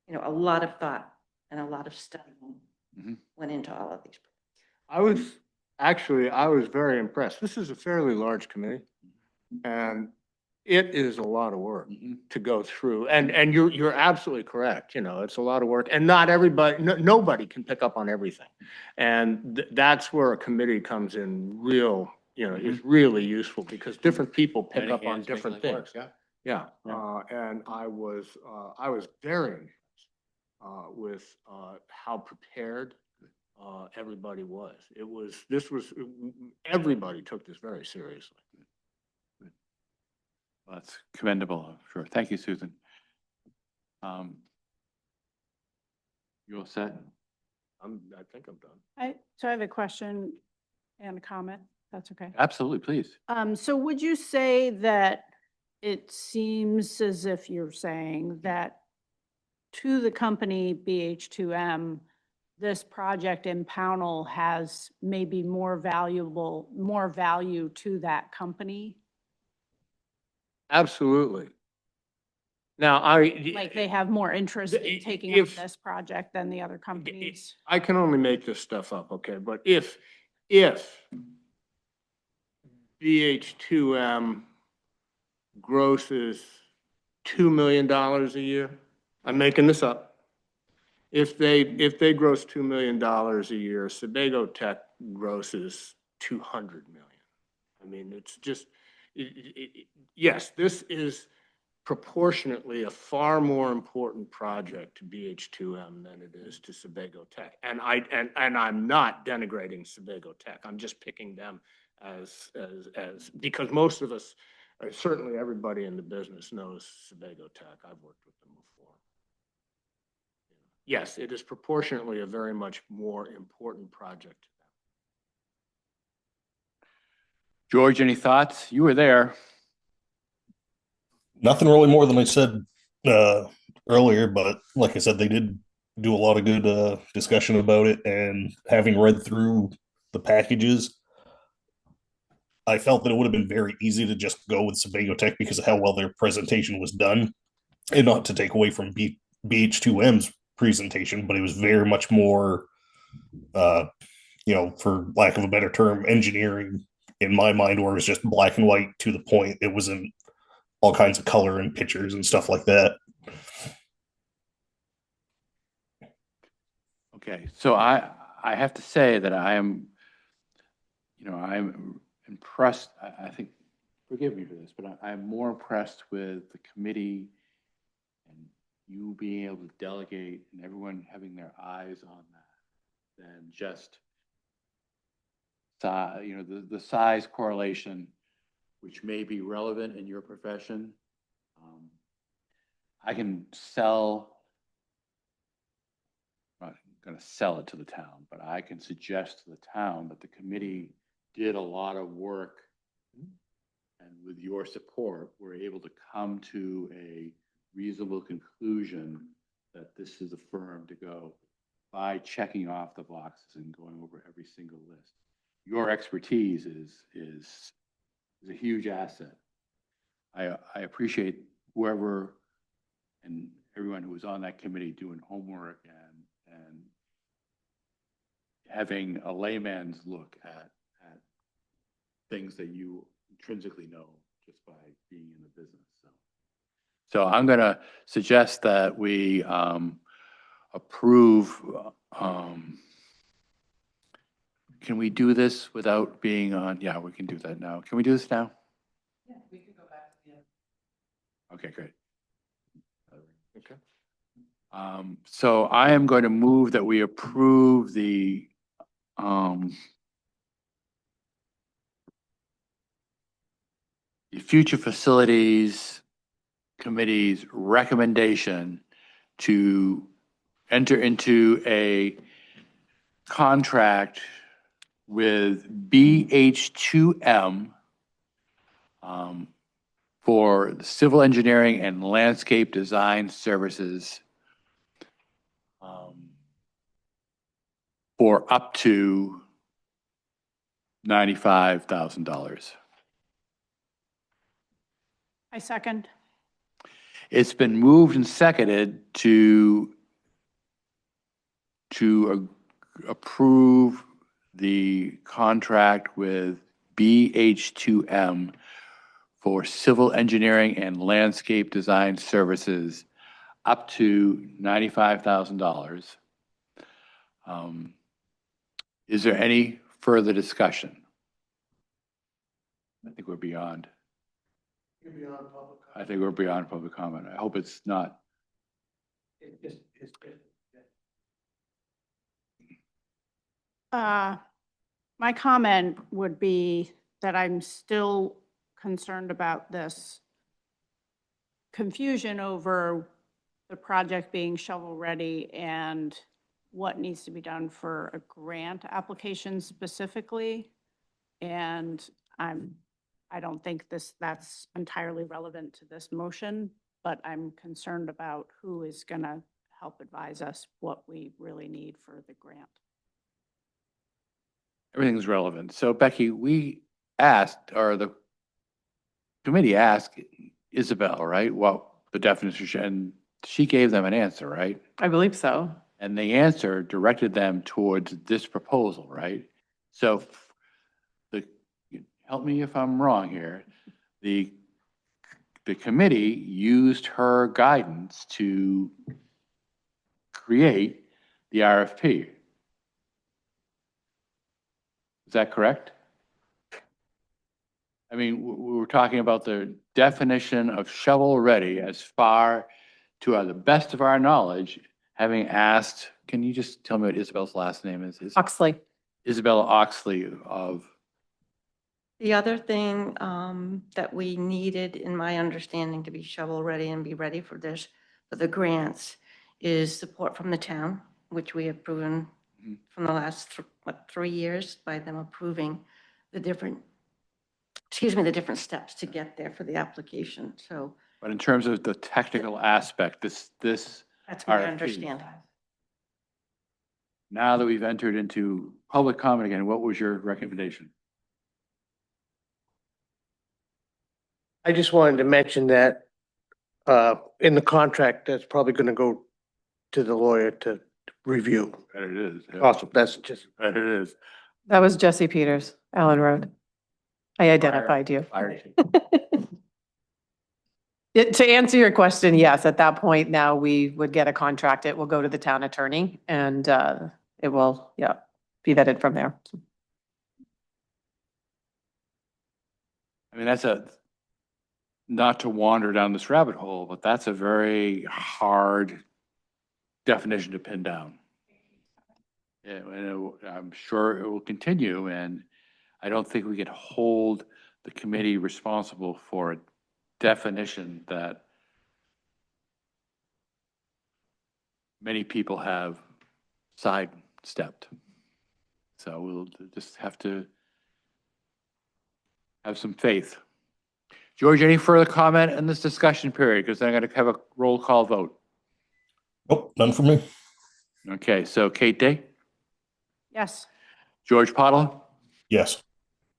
a lot of thought and a lot of studying Mhm. went into all of these. I was very impressed. This is a fairly large committee, and it is a lot of work Mhm. to go through. And you're absolutely correct, it's a lot of work, and not everybody, nobody can pick up on everything. And that's where a committee comes in real, is really useful, because different people pick Many up on hands make different light work, things. Yeah. Yeah, and I was very impressed with how prepared everybody was. Everybody took this very seriously. Well, that's commendable, I'm sure. Thank you, Susan. You all set? I think I'm done. So I have a question and a comment. That's okay. Absolutely, please. So would you say that it seems as if you're saying that to the company BH2M, this project in Pownell has maybe more value to that company? Absolutely. Now, Like they have more interest in taking on this project than the other companies? I can only make this stuff up, okay? But if BH2M grosses $2 million a year, I'm making this up. If they gross $2 million a year, Sebago Tech grosses 200 million. I mean, it's just, yes, this is proportionately a far more important project to BH2M than it is to Sebago Tech. And I'm not denigrating Sebago Tech. I'm just picking them as because most of us, certainly everybody in the business knows Sebago Tech. I've worked with them before. Yes, it is proportionately a very much more important project to them. George, any thoughts? You were there. Nothing really more than I said earlier, but like I said, they did do a lot of good discussion about it. And having read through the packages, I felt that it would have been very easy to just go with Sebago Tech because of how well their presentation was done. And not to take away from BH2M's presentation, but it was very much more, for lack of a better term, engineering in my mind, where it was just black and white to the point. It wasn't all kinds of color and pictures and stuff like that. Okay, so I have to say that I'm impressed. I think, forgive me for this, but I'm more impressed with the committee and you being able to delegate and everyone having their eyes on that than just the size correlation, which may be relevant in your profession. I can sell, I'm not going to sell it to the town, but I can suggest to the town that the committee did a lot of work, and with your support, we're able to come to a reasonable conclusion that this is a firm to go by checking off the boxes and going over every single list. Your expertise is a huge asset. I appreciate whoever and everyone who was on that committee doing homework and having a layman's look at things that you intrinsically know just by being in the business. So I'm going to suggest that we approve. Can we do this without being on? Yeah, we can do that now. Can we do this now? Yeah, we can go back to the end. Okay, great. Okay. So I am going to move that we approve the Future Facilities Committee's recommendation to enter into a contract with BH2M for civil engineering and landscape design services for up to $95,000. I second. It's been moved and seconded to approve the contract with BH2M for civil engineering and landscape design services up to $95,000. Is there any further discussion? I think we're beyond. I think we're beyond public comment. I hope it's not. My comment would be that I'm still concerned about this confusion over the project being shovel-ready and what needs to be done for a grant application specifically. And I don't think that's entirely relevant to this motion, but I'm concerned about who is going to help advise us what we really need for the grant. Everything's relevant. So Becky, we asked, or the committee asked Isabel, right, what the definition, and she gave them an answer, right? I believe so. And the answer directed them towards this proposal, right? So help me if I'm wrong here, the committee used her guidance to create the RFP. Is that correct? I mean, we were talking about the definition of shovel-ready as far to the best of our knowledge, having asked, can you just tell me what Isabel's last name is? Oxley. Isabella Oxley of. The other thing that we needed, in my understanding, to be shovel-ready and be ready for this, for the grants, is support from the town, which we have proven from the last, 3 years by them approving the different, the different steps to get there for the application. So But in terms of the technical aspect, this that's my RFP. understanding. Now that we've entered into public comment again, what was your recommendation? I just wanted to mention that in the contract, that's probably going to go to the lawyer to review. That it is. yeah. Awesome, that's just. That it is. That was Jesse Peters, Allen Road. I identified you. Fire. To answer your question, yes, at that point now we would get a contract. It will go to the town attorney and it will, be vetted from there. I mean, not to wander down this rabbit hole, but that's a very hard definition to pin down. Yeah, and I'm sure it will continue, and I don't think we can hold the committee responsible for a definition that many people have sidestepped. So we'll just have to have some faith. George, any further comment in this discussion period? Because I'm going to have a roll call vote. Nope, none for me. Okay, so Kate Day, Yes. George Pottle, Yes.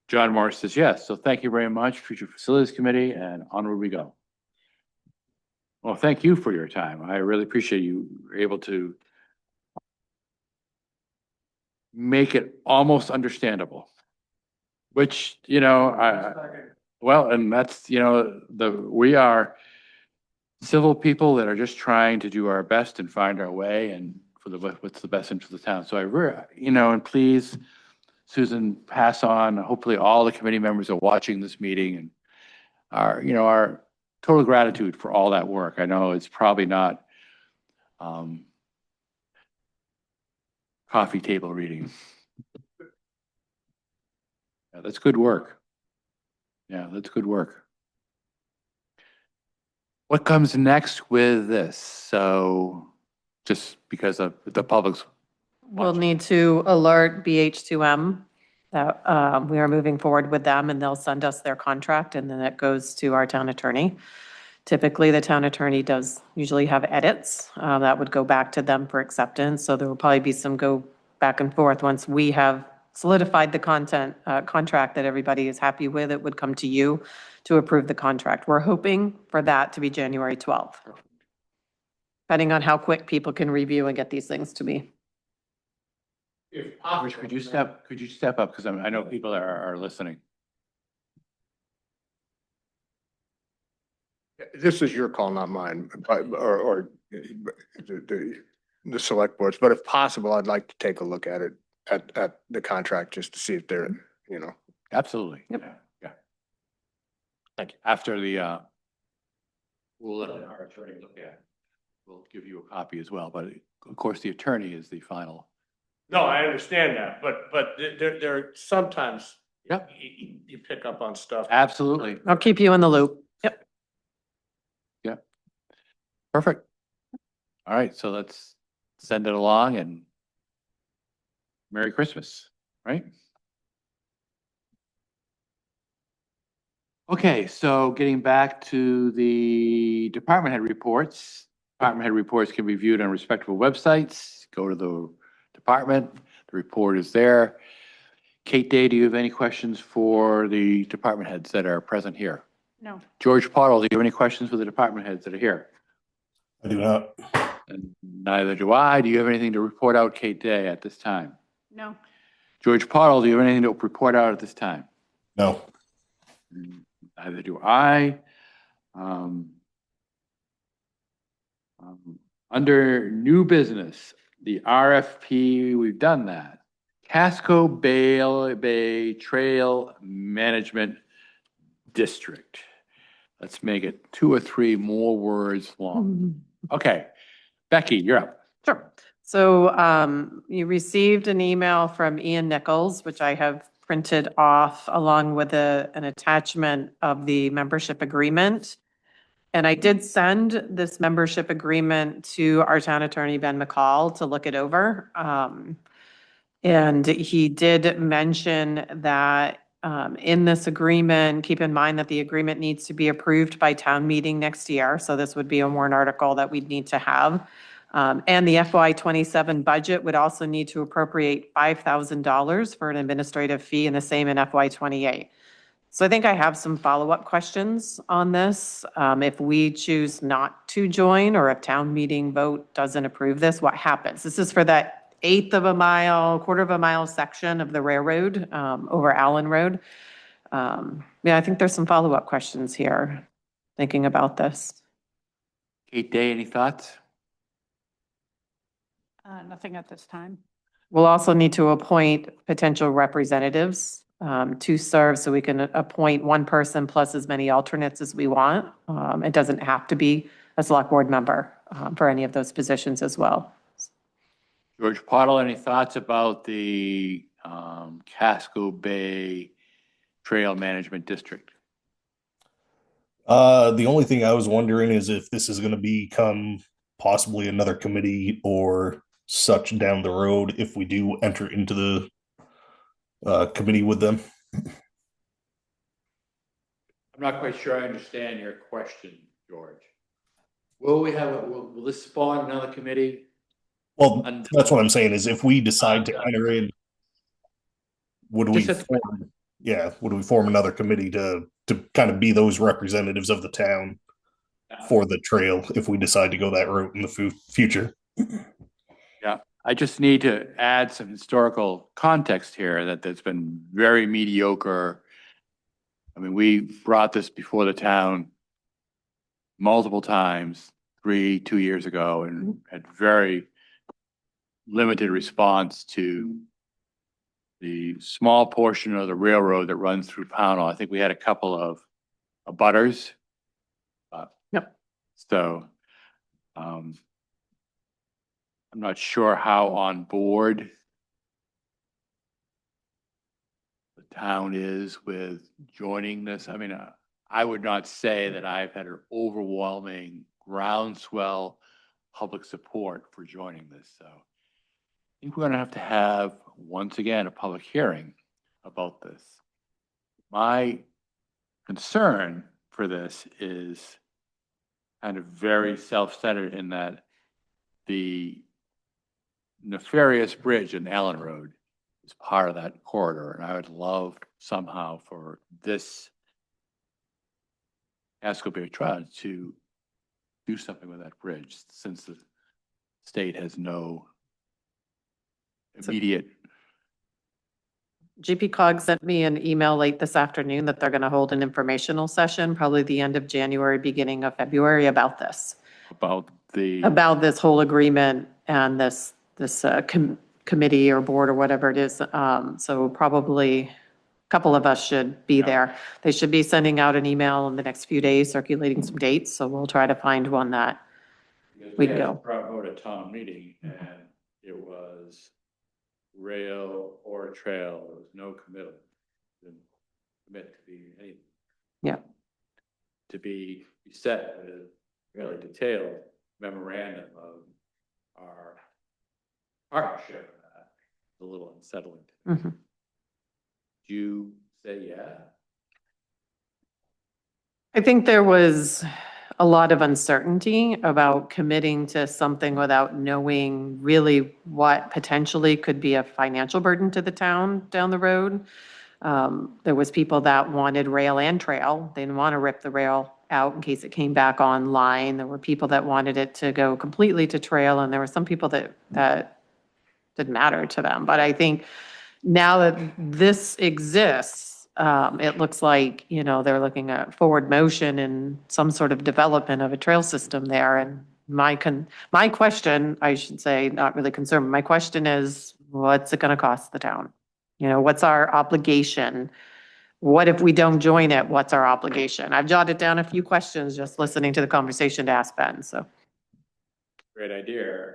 John Morris says yes. So thank you very much, Future Facilities Committee, and onward we go. Well, thank you for your time. I really appreciate you were able to make it almost understandable, which, well, and that's, we are civil people that are just trying to do our best and find our way and for what's the best interest of the town. So and please, Susan, pass on, hopefully all the committee members are watching this meeting and our total gratitude for all that work. I know it's probably not coffee table reading. Yeah, that's good work. Yeah, that's good work. What comes next with this? So just because of the public's We'll need to alert BH2M that we are moving forward with them and they'll send us their contract and then it goes to our town attorney. Typically, the town attorney does usually have edits that would go back to them for acceptance. So there will probably be some go back and forth. Once we have solidified the contract that everybody is happy with, it would come to you to approve the contract. We're hoping for that to be January 12th, depending on how quick people can review and get these things to me. Rich, could you step up? Because I know people are listening. This is your call, not mine, or the select boards, but if possible, I'd like to take a look at it, at the contract, just to see if they're, you know. Absolutely. Yep. Yeah. Thank you. After the, we'll let our attorney look at it. We'll give you a copy as well, but of course, the attorney is the final. No, I understand that, but there sometimes. Yep. You pick up on stuff. Absolutely. I'll keep you in the loop. Yep. Perfect. All right, so let's send it along and Merry Christmas, right? Okay, so getting back to the department head reports. Department head reports can be viewed on respectable websites. Go to the department, the report is there. Kate Day, do you have any questions for the department heads that are present here? No. George Pottle, do you have any questions for the department heads that are here? I do not. And neither do I. Do you have anything to report out, Kate Day, at this time? No. George Pottle, do you have anything to report out at this time? No. Neither do I. Under new business, the RFP, we've done that. Casco Bay Trail Management District. Let's make it 2 or 3 more words long. Okay, Becky, you're up. Sure. So you received an email from Ian Nichols, which I have printed off along with an attachment of the membership agreement. And I did send this membership agreement to our town attorney, Ben McCall, to look it over. And he did mention that in this agreement, keep in mind that the agreement needs to be approved by town meeting next year. So this would be a warrant article that we'd need to have. And the FY27 budget would also need to appropriate $5,000 for an administrative fee, and the same in FY28. So I think I have some follow-up questions on this. If we choose not to join, or if town meeting vote doesn't approve this, what happens? This is for that 1/8 of a mile, 1/4 of a mile section of the railroad over Allen Road. Yeah, I think there's some follow-up questions here, thinking about this. Kate Day, any thoughts? Nothing at this time. We'll also need to appoint potential representatives to serve, so we can appoint one person plus as many alternates as we want. It doesn't have to be a select board member for any of those positions as well. George Pottle, any thoughts about the Casco Bay Trail Management District? The only thing I was wondering is if this is going to become possibly another committee or such down the road if we do enter into the committee with them. I'm not quite sure I understand your question, George. Will this spawn another committee? Well, that's what I'm saying is if we decide to enter in, would we Just would we form another committee to kind of be those representatives of the town for the trail if we decide to go that route in the future? Yeah, I just need to add some historical context here that there's been very mediocre. I mean, we brought this before the town multiple times, 2 years ago, and had very limited response to the small portion of the railroad that runs through Pownell. I think we had a couple of abutters. Yep. So, I'm not sure how on board the town is with joining this. I mean, I would not say that I've had an overwhelming groundswell public support for joining this, so I think we're gonna have to have, once again, a public hearing about this. My concern for this is kind of very self-centered in that the nefarious bridge in Allen Road is part of that corridor, and I would love somehow for this Casco Bay Trail to do something with that bridge, since the state has no immediate GP Cog sent me an email late this afternoon that they're going to hold an informational session, probably the end of January, beginning of February, about this. About the. About this whole agreement and this committee or board or whatever it is. So probably a couple of us should be Yeah. there. They should be sending out an email in the next few days, circulating some dates. So we'll try to find one that we can go. Vote a town meeting and it was rail or trail. There was no committal. Didn't commit to be anything. Yeah. To be set with a really detailed memorandum of our partnership. It's a little unsettling. Mhm. Do you say yeah? I think there was a lot of uncertainty about committing to something without knowing really what potentially could be a financial burden to the town down the road. There was people that wanted rail and trail. They didn't want to rip the rail out in case it came back online. There were people that wanted it to go completely to trail, and there were some people that didn't matter to them. But I think now that this exists, it looks like, they're looking at forward motion and some sort of development of a trail system there. And my question, I should say, not really concerned, my question is, what's it going to cost the town? What's our obligation? What if we don't join it? What's our obligation? I've jotted down a few questions just listening to the conversation to ask Ben, so. Great idea.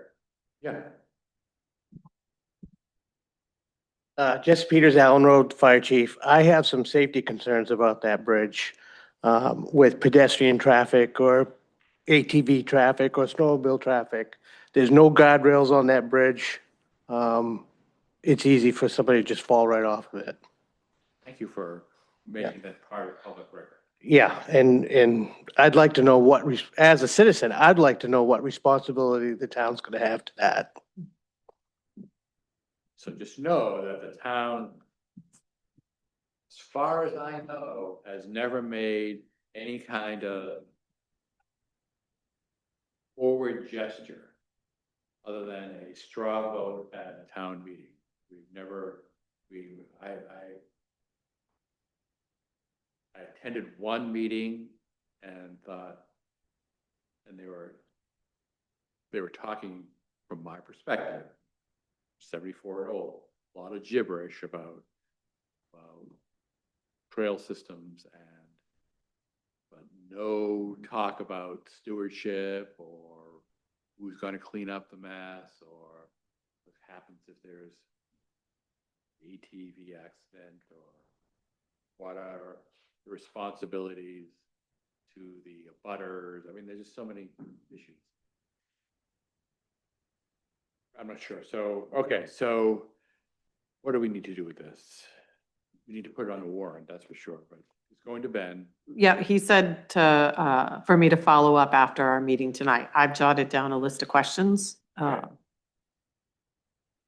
Yeah. Jesse Peters, Allen Road Fire Chief. I have some safety concerns about that bridge with pedestrian traffic or ATV traffic or snowmobile traffic. There's no guardrails on that bridge. It's easy for somebody to just fall right off of it. Thank you for making that part of public record. Yeah, and I'd like to know as a citizen, I'd like to know what responsibility the town's gonna have to that. So just know that the town, as far as I know, has never made any kind of forward gesture other than a straw vote at a town meeting. I attended one meeting and thought, and they were talking from my perspective, 74 and old, a lot of gibberish about trail systems but no talk about stewardship or who's going to clean up the mess or what happens if there's ATV accident or what are the responsibilities to the abutters. I mean, there's just so many issues. I'm not sure. So, okay, so what do we need to do with this? We need to put it on a warrant, that's for sure, but it's going to Ben. Yeah, he said for me to follow up after our meeting tonight. I've jotted down a list of questions,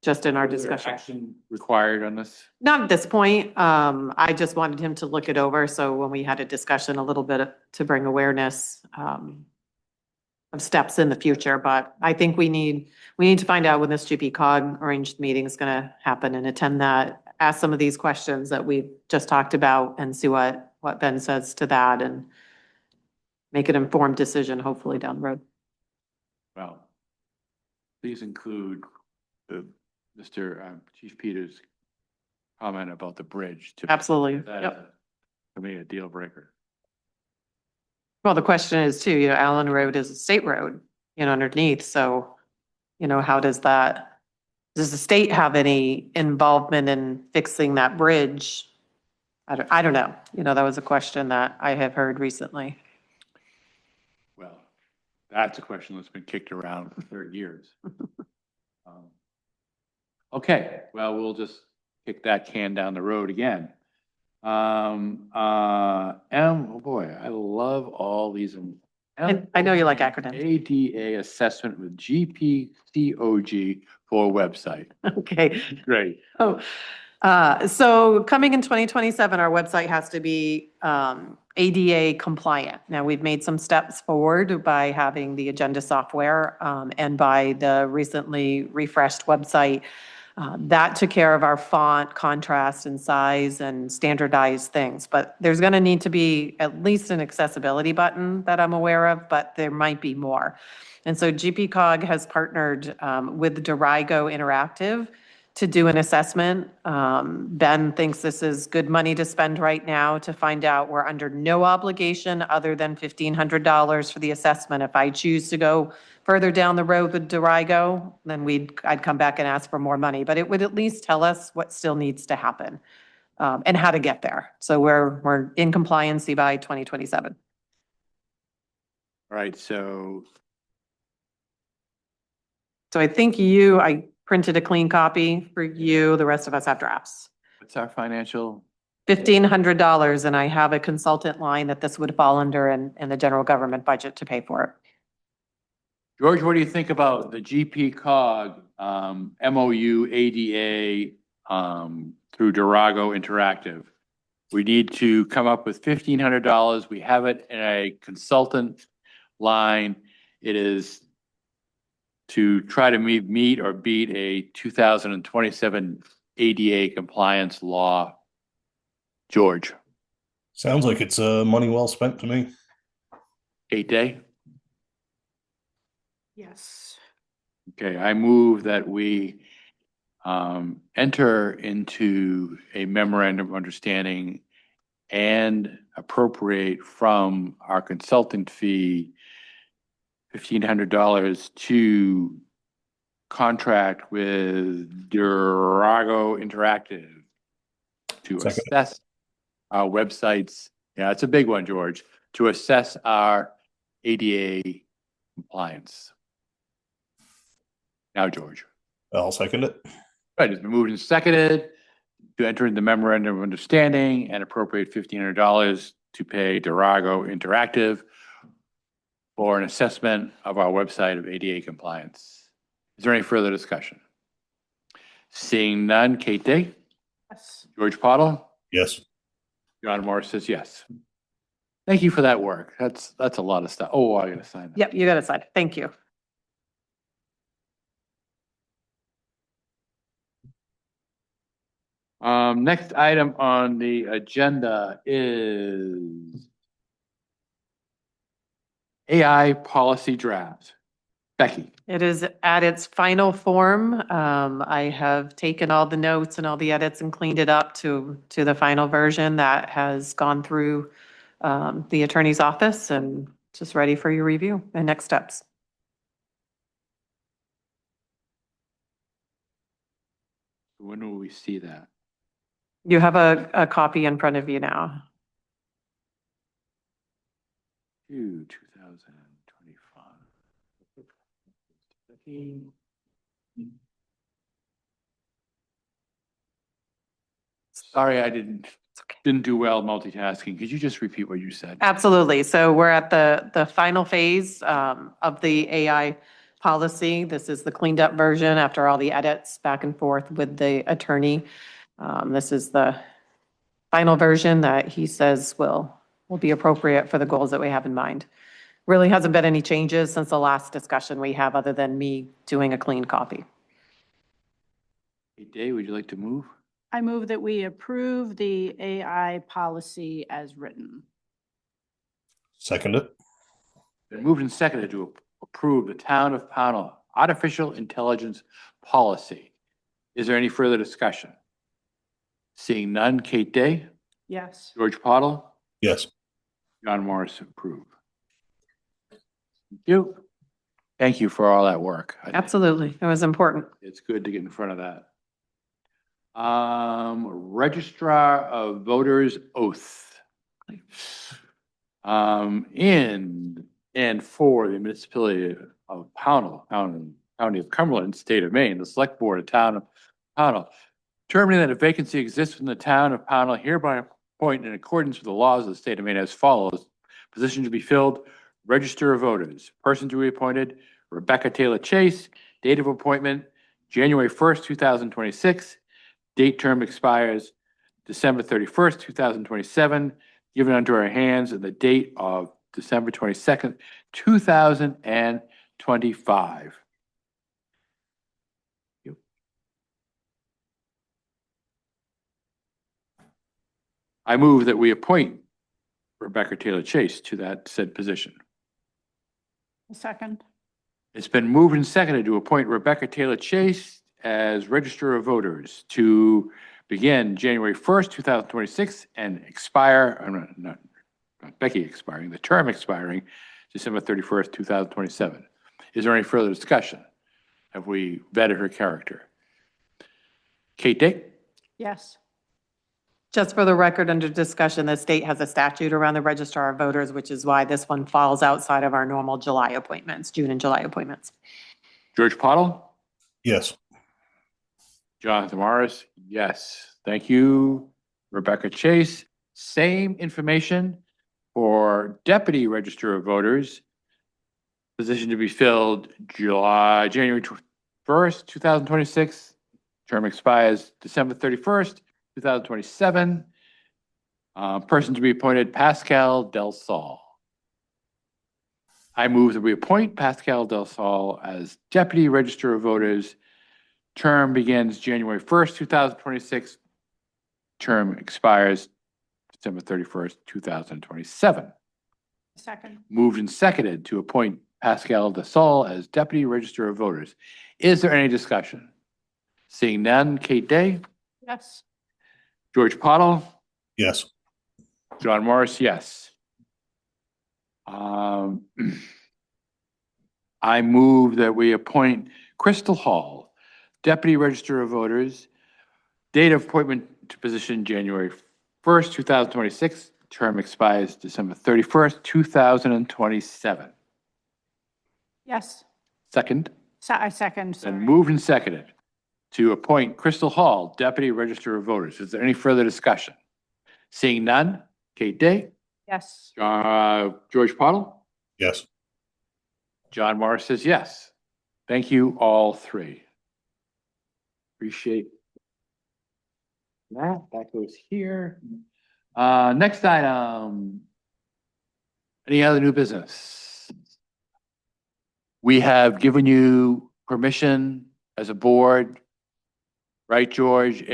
just in our Is there discussion. action required on this? Not at this point. I just wanted him to look it over. So when we had a discussion a little bit to bring awareness of steps in the future, but I think we need to find out when this GP Cog arranged meeting is going to happen and attend that, ask some of these questions that we've just talked about and see what Ben says to that and make an informed decision, hopefully down the road. Well, please include Mr. Chief Peters' comment about the bridge. Absolutely. That Yep. is, for me, a deal breaker. Well, the question is too, Allen Road is a state road, underneath. So, how does the state have any involvement in fixing that bridge? I don't know. That was a question that I have heard recently. Well, that's a question that's been kicked around for 30 years. Okay, well, we'll just kick that can down the road again. Oh boy, I love all these. I know you like acronyms. ADA assessment with GPCOG for website. Okay. Great. So coming in 2027, our website has to be ADA compliant. Now, we've made some steps forward by having the agenda software and by the recently refreshed website. That took care of our font, contrast, and size and standardized things. But there's going to need to be at least an accessibility button that I'm aware of, but there might be more. And so GPCOG has partnered with Dorigo Interactive to do an assessment. Ben thinks this is good money to spend right now to find out. We're under no obligation other than $1,500 for the assessment. If I choose to go further down the road with Dorigo, then I'd come back and ask for more money. But it would at least tell us what still needs to happen and how to get there. So we're in compliancy by 2027. All right, so So I think I printed a clean copy for you. The rest of us have drafts. what's our financial? $1,500, and I have a consultant line that this would fall under in the general government budget to pay for it. George, what do you think about the GP cog, MOU ADA, through Durago Interactive? We need to come up with $1,500. We have it in a consultant line. It is to try to meet or beat a 2027 ADA compliance law. George, Sounds like it's money well spent to me. 8-day? Yes. Okay, I move that we enter into a memorandum of understanding and appropriate from our consultant fee $1,500 to contract with Durago Interactive to Second. assess our websites. Yeah, it's a big one, George, to assess our ADA compliance. Now, George. I'll second it. Right, it's been moved and seconded to enter into the memorandum of understanding and appropriate $1,500 to pay Durago Interactive for an assessment of our website of ADA compliance. Is there any further discussion? Seeing none, Kate Day, Yes. George Pottle, Yes. John Morris says yes. Thank you for that work. That's a lot of stuff. Oh, I gotta sign that. Yep, you got it signed. Thank you. Next item on the agenda is AI policy draft. Becky. It is at its final form. I have taken all the notes and all the edits and cleaned it up to the final version that has gone through the attorney's office and just ready for your review and next steps. When will we see that? You have a copy in front of you now. 2025. Sorry, I didn't do well multitasking. Could you just repeat what you said? Absolutely. So we're at the final phase of the AI policy. This is the cleaned up version after all the edits back and forth with the attorney. This is the final version that he says will be appropriate for the goals that we have in mind. Really hasn't been any changes since the last discussion we have, other than me doing a clean copy. Hey, Dave, would you like to move? I move that we approve the AI policy as written. Second it. Been moved and seconded to approve the Town of Pownell Artificial Intelligence Policy. Is there any further discussion? Seeing none, Kate Day, Yes. George Pottle, Yes. John Morris approve. Thank you. Thank you for all that work. I think Absolutely. It was important. It's good to get in front of that. Registrar of Voters Oath. In and for the municipality of Pownell, County of Cumberland, State of Maine, the Select Board of Town of Pownell, determining that a vacancy exists in the Town of Pownell, hereby appoint in accordance with the laws of the State of Maine as follows: position to be filled, Register of Voters, person to be appointed, Rebecca Taylor Chase, date of appointment, January 1st, 2026, date term expires December 31st, 2027, given unto our hands and the date of December 22nd, 2025. I move that we appoint Rebecca Taylor Chase to that said position. Second. It's been moved and seconded to appoint Rebecca Taylor Chase as Register of Voters to begin January 1st, 2026 and expire, not Becky expiring, the term expiring December 31st, 2027. Is there any further discussion? Have we vetted her character? Kate Day? Yes. Just for the record, under discussion, the state has a statute around the registrar of voters, which is why this one falls outside of our normal July appointments, June and July appointments. George Pottle? Yes. Jonathan Morris? Yes. Thank you. Rebecca Chase, same information for Deputy Register of Voters. Position to be filled January 1st, 2026. Term expires December 31st, 2027. Person to be appointed, Pascal Del Sol. I move that we appoint Pascal Del Sol as Deputy Register of Voters. Term begins January 1st, 2026. Term expires December 31st, 2027. Second. Moved and seconded to appoint Pascal Del Sol as Deputy Register of Voters. Is there any discussion? Seeing none, Kate Day? Yes. George Pottle? Yes. John Morris, yes. I move that we appoint Crystal Hall, Deputy Register of Voters. Date of appointment to position January 1st, 2026. Term expires December 31st, 2027. Yes. Second, I second, sorry. and moved and seconded to appoint Crystal Hall, Deputy Register of Voters. Is there any further discussion? Seeing none, Kate Day, Yes. George Pottle, Yes. John Morris says yes. Thank you, all three. Appreciate that. That goes here. Next item. Any other new business? We have given you permission as a board, right, George,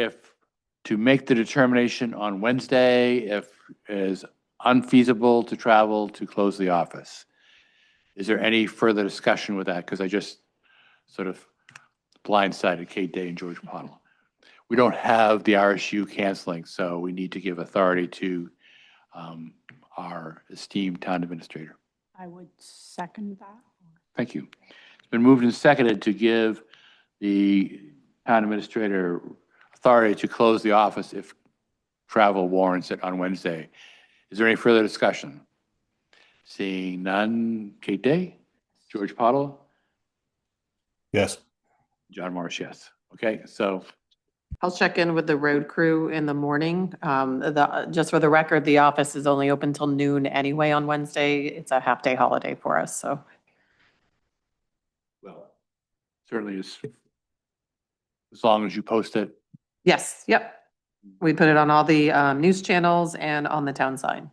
to make the determination on Wednesday, if it is unfeasible to travel, to close the office. Is there any further discussion with that? Because I just sort of blindsided Kate Day and George Pottle. We don't have the RSU canceling, so we need to give authority to our esteemed town administrator. I would second that. Thank you. It's been moved and seconded to give the town administrator authority to close the office if travel warrants it on Wednesday. Is there any further discussion? Seeing none, Kate Day, George Pottle, Yes. John Morris, yes. Okay, so I'll check in with the road crew in the morning. Just for the record, the office is only open till noon anyway on Wednesday. It's a half-day holiday for us, so. well, certainly as long as you post it. Yes, yep. We put it on all the news channels and on the town sign.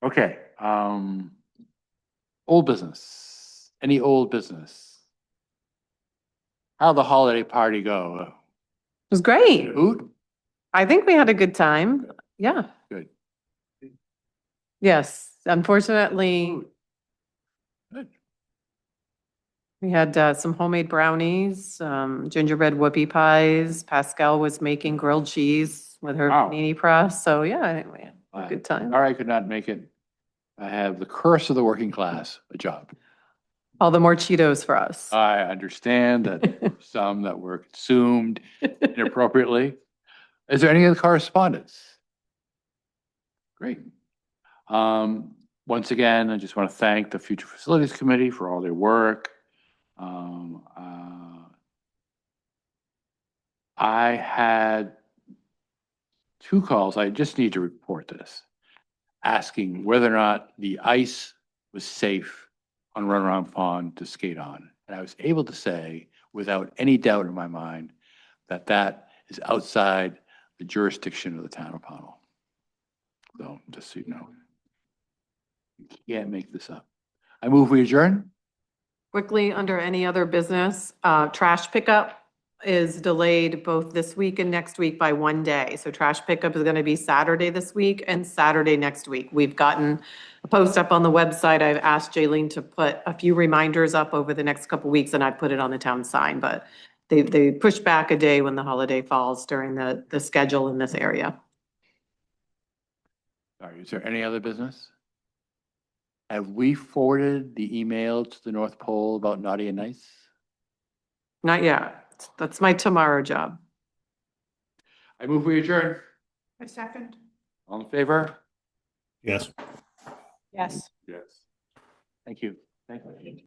Okay, old business. Any old business? How'd the holiday party go? It was great. Food? I think we had a good time. Yeah. Good. Yes, unfortunately, Good. we had some homemade brownies, gingerbread whoopie pies. Pascal was making grilled cheese with her Wow. panini press. So yeah, I think we had a good time. Sorry I could not make it. I have the curse of the working class, a job. All the more Cheetos for us. I understand that there were some that were consumed inappropriately. Is there any other correspondence? Great. Once again, I just want to thank the Future Facilities Committee for all their work. I had 2 calls. I just need to report this, asking whether or not the ice was safe on Runaround Pond to skate on. And I was able to say, without any doubt in my mind, that that is outside the jurisdiction of the town of Pownell. So, just so you know. You can't make this up. I move we adjourn. Quickly, under any other business, trash pickup is delayed both this week and next week by 1 day. So trash pickup is going to be Saturday this week and Saturday next week. We've gotten a post up on the website. I've asked Jaylene to put a few reminders up over the next couple weeks, and I put it on the town sign, but they pushed back a day when the holiday falls during the schedule in this area. All right, is there any other business? Have we forwarded the email to the North Pole about naughty and nice? Not yet. That's my tomorrow job. I move we adjourn. A second? All in favor? Yes. Yes. Yes. Thank you. Thank you.